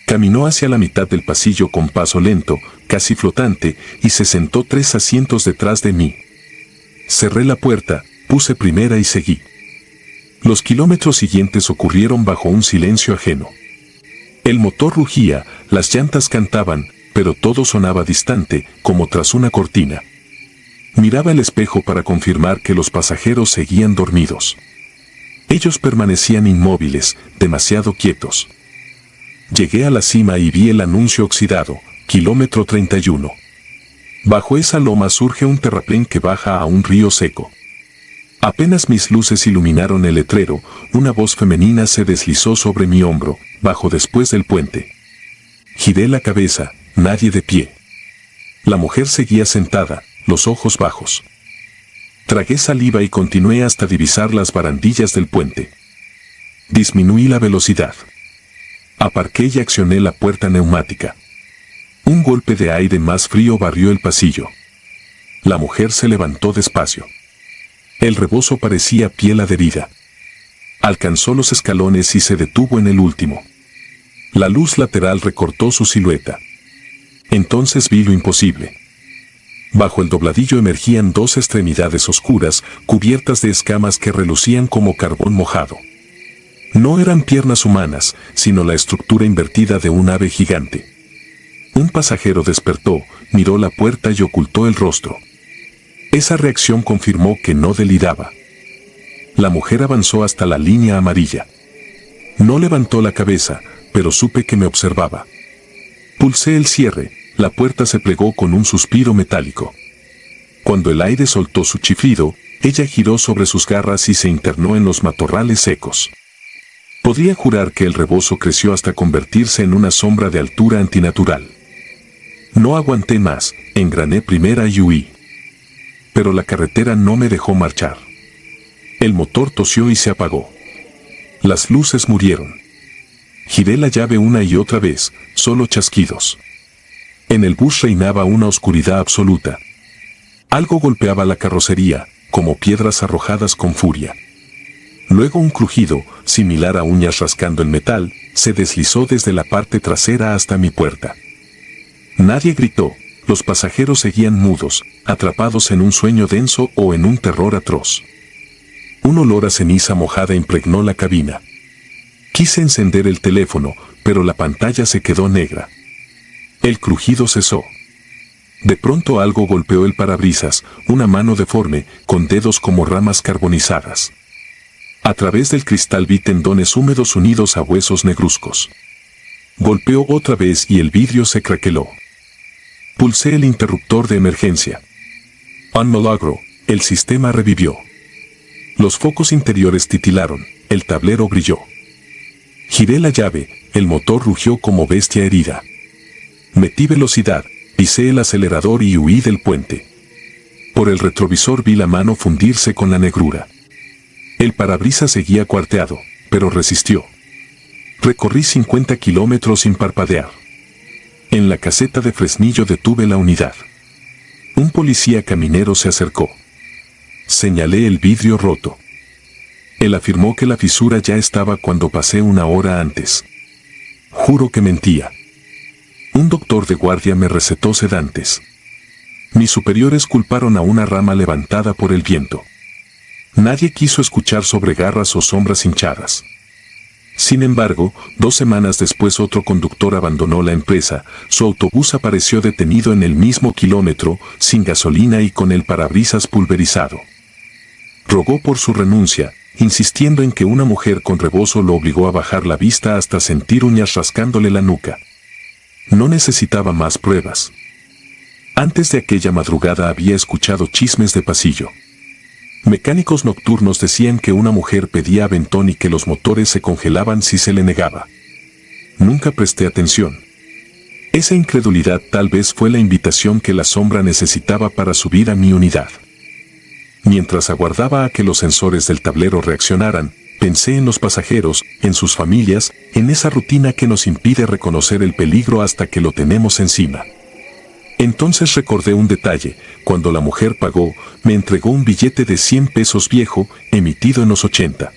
Caminó hacia la mitad del pasillo con paso lento, casi flotante, y se sentó 3 asientos detrás de mí. Cerré la puerta, puse primera y seguí. Los kilómetros siguientes ocurrieron bajo un silencio ajeno. El motor rugía, las llantas cantaban, pero todo sonaba distante, como tras una cortina. Miraba el espejo para confirmar que los pasajeros seguían dormidos. Ellos permanecían inmóviles, demasiado quietos. Llegué a la cima y vi el anuncio oxidado, kilómetro 31. Bajo esa loma surge un terraplén que baja a un río seco. Apenas mis luces iluminaron el letrero, una voz femenina se deslizó sobre mi hombro, bajo después del puente. Giré la cabeza, nadie de pie. La mujer seguía sentada, los ojos bajos. Tragué saliva y continué hasta divisar las barandillas del puente. Disminuí la velocidad. Aparqué y accioné la puerta neumática. Un golpe de aire más frío barrió el pasillo. La mujer se levantó despacio. El rebozo parecía piel adherida. Alcanzó los escalones y se detuvo en el último. La luz lateral recortó su silueta. Entonces vi lo imposible. Bajo el dobladillo emergían 2 extremidades oscuras, cubiertas de escamas que relucían como carbón mojado. No eran piernas humanas, sino la estructura invertida de un ave gigante. Un pasajero despertó, miró la puerta y ocultó el rostro. Esa reacción confirmó que no deliraba. La mujer avanzó hasta la línea amarilla. No levantó la cabeza, pero supe que me observaba. Pulsé el cierre, la puerta se plegó con un suspiro metálico. Cuando el aire soltó su chiflido, ella giró sobre sus garras y se internó en los matorrales secos. Podría jurar que el rebozo creció hasta convertirse en una sombra de altura antinatural. No aguanté más, engrané primera y huí. Pero la carretera no me dejó marchar. El motor tosió y se apagó. Las luces murieron. Giré la llave una y otra vez, solo chasquidos. En el bus reinaba una oscuridad absoluta. Algo golpeaba la carrocería, como piedras arrojadas con furia. Luego un crujido, similar a uñas rascando el metal, se deslizó desde la parte trasera hasta mi puerta. Nadie gritó, los pasajeros seguían mudos, atrapados en un sueño denso o en un terror atroz. Un olor a ceniza mojada impregnó la cabina. Quise encender el teléfono, pero la pantalla se quedó negra. El crujido cesó. De pronto algo golpeó el parabrisas, una mano deforme, con dedos como ramas carbonizadas. A través del cristal vi tendones húmedos unidos a huesos negruzcos. Golpeó otra vez y el vidrio se craqueló. Pulsé el interruptor de emergencia. Un milagro, el sistema revivió. Los focos interiores titilaron, el tablero brilló. Giré la llave, el motor rugió como bestia herida. Metí velocidad, pisé el acelerador y huí del puente. Por el retrovisor vi la mano fundirse con la negrura. El parabrisas seguía cuarteado, pero resistió. Recorrí 50 kilómetros sin parpadear. En la caseta de Fresnillo detuve la unidad. Un policía caminero se acercó. Señalé el vidrio roto. Él afirmó que la fisura ya estaba cuando pasé una hora antes. Juro que mentía. Un doctor de guardia me recetó sedantes. Mis superiores culparon a una rama levantada por el viento. Nadie quiso escuchar sobre garras o sombras hinchadas. Sin embargo, 2 semanas después otro conductor abandonó la empresa, su autobús apareció detenido en el mismo kilómetro, sin gasolina y con el parabrisas pulverizado. Rogó por su renuncia, insistiendo en que una mujer con rebozo lo obligó a bajar la vista hasta sentir uñas rascándole la nuca. No necesitaba más pruebas. Antes de aquella madrugada había escuchado chismes de pasillo. Mecánicos nocturnos decían que una mujer pedía aventón y que los motores se congelaban si se le negaba. Nunca presté atención. Esa incredulidad tal vez fue la invitación que la sombra necesitaba para subir a mi unidad. Mientras aguardaba a que los sensores del tablero reaccionaran, pensé en los pasajeros, en sus familias, en esa rutina que nos impide reconocer el peligro hasta que lo tenemos encima. Entonces recordé un detalle: cuando la mujer pagó, me entregó un billete de 100 pesos viejo, emitido en los 80.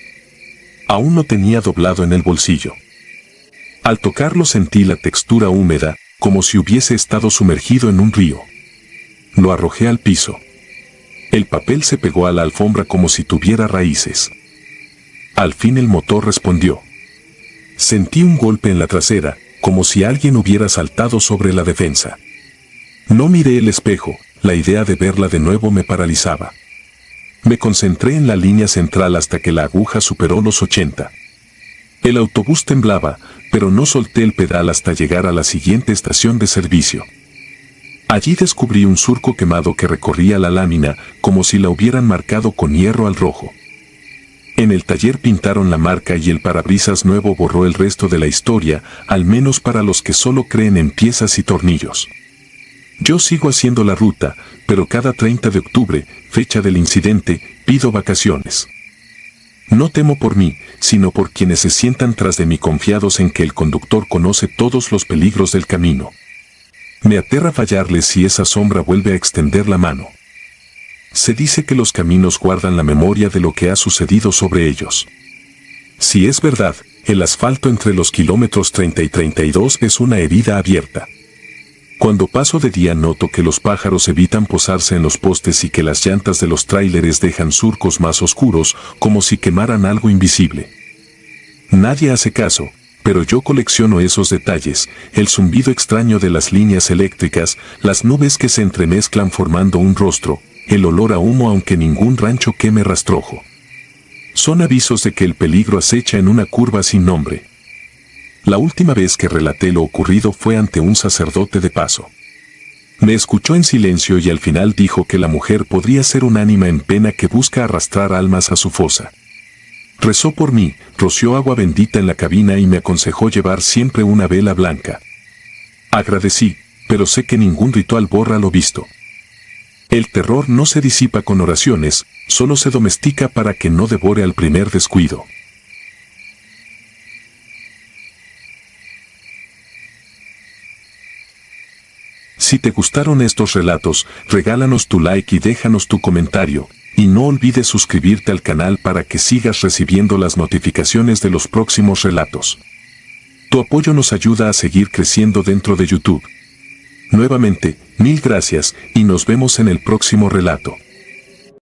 Aún no tenía doblado en el bolsillo. Al tocarlo sentí la textura húmeda, como si hubiese estado sumergido en un río. Lo arrojé al piso. El papel se pegó a la alfombra como si tuviera raíces. Al fin el motor respondió. Sentí un golpe en la trasera, como si alguien hubiera saltado sobre la defensa. No miré el espejo, la idea de verla de nuevo me paralizaba. Me concentré en la línea central hasta que la aguja superó los 80. El autobús temblaba, pero no solté el pedal hasta llegar a la siguiente estación de servicio. Allí descubrí un surco quemado que recorría la lámina, como si la hubieran marcado con hierro al rojo. En el taller pintaron la marca y el parabrisas nuevo borró el resto de la historia, al menos para los que solo creen en piezas y tornillos. Yo sigo haciendo la ruta, pero cada 30 de octubre, fecha del incidente, pido vacaciones. No temo por mí, sino por quienes se sientan tras de mí confiados en que el conductor conoce todos los peligros del camino. Me aterra fallarles si esa sombra vuelve a extender la mano. Se dice que los caminos guardan la memoria de lo que ha sucedido sobre ellos. Si es verdad, el asfalto entre los kilómetros 30 y 32 es una herida abierta. Cuando paso de día noto que los pájaros evitan posarse en los postes y que las llantas de los tráileres dejan surcos más oscuros, como si quemaran algo invisible. Nadie hace caso, pero yo colecciono esos detalles: el zumbido extraño de las líneas eléctricas, las nubes que se entremezclan formando un rostro, el olor a humo aunque ningún rancho queme rastrojo. Son avisos de que el peligro acecha en una curva sin nombre. La última vez que relaté lo ocurrido fue ante un sacerdote de paso. Me escuchó en silencio y al final dijo que la mujer podría ser un ánima en pena que busca arrastrar almas a su fosa. Rezó por mí, roció agua bendita en la cabina y me aconsejó llevar siempre una vela blanca. Agradecí, pero sé que ningún ritual borra lo visto. El terror no se disipa con oraciones, solo se domestica para que no devore al primer descuido. Si te gustaron estos relatos, regálanos tu like y déjanos tu comentario, y no olvides suscribirte al canal para que sigas recibiendo las notificaciones de los próximos relatos. Tu apoyo nos ayuda a seguir creciendo dentro de YouTube. Nuevamente, mil gracias y nos vemos en el próximo relato.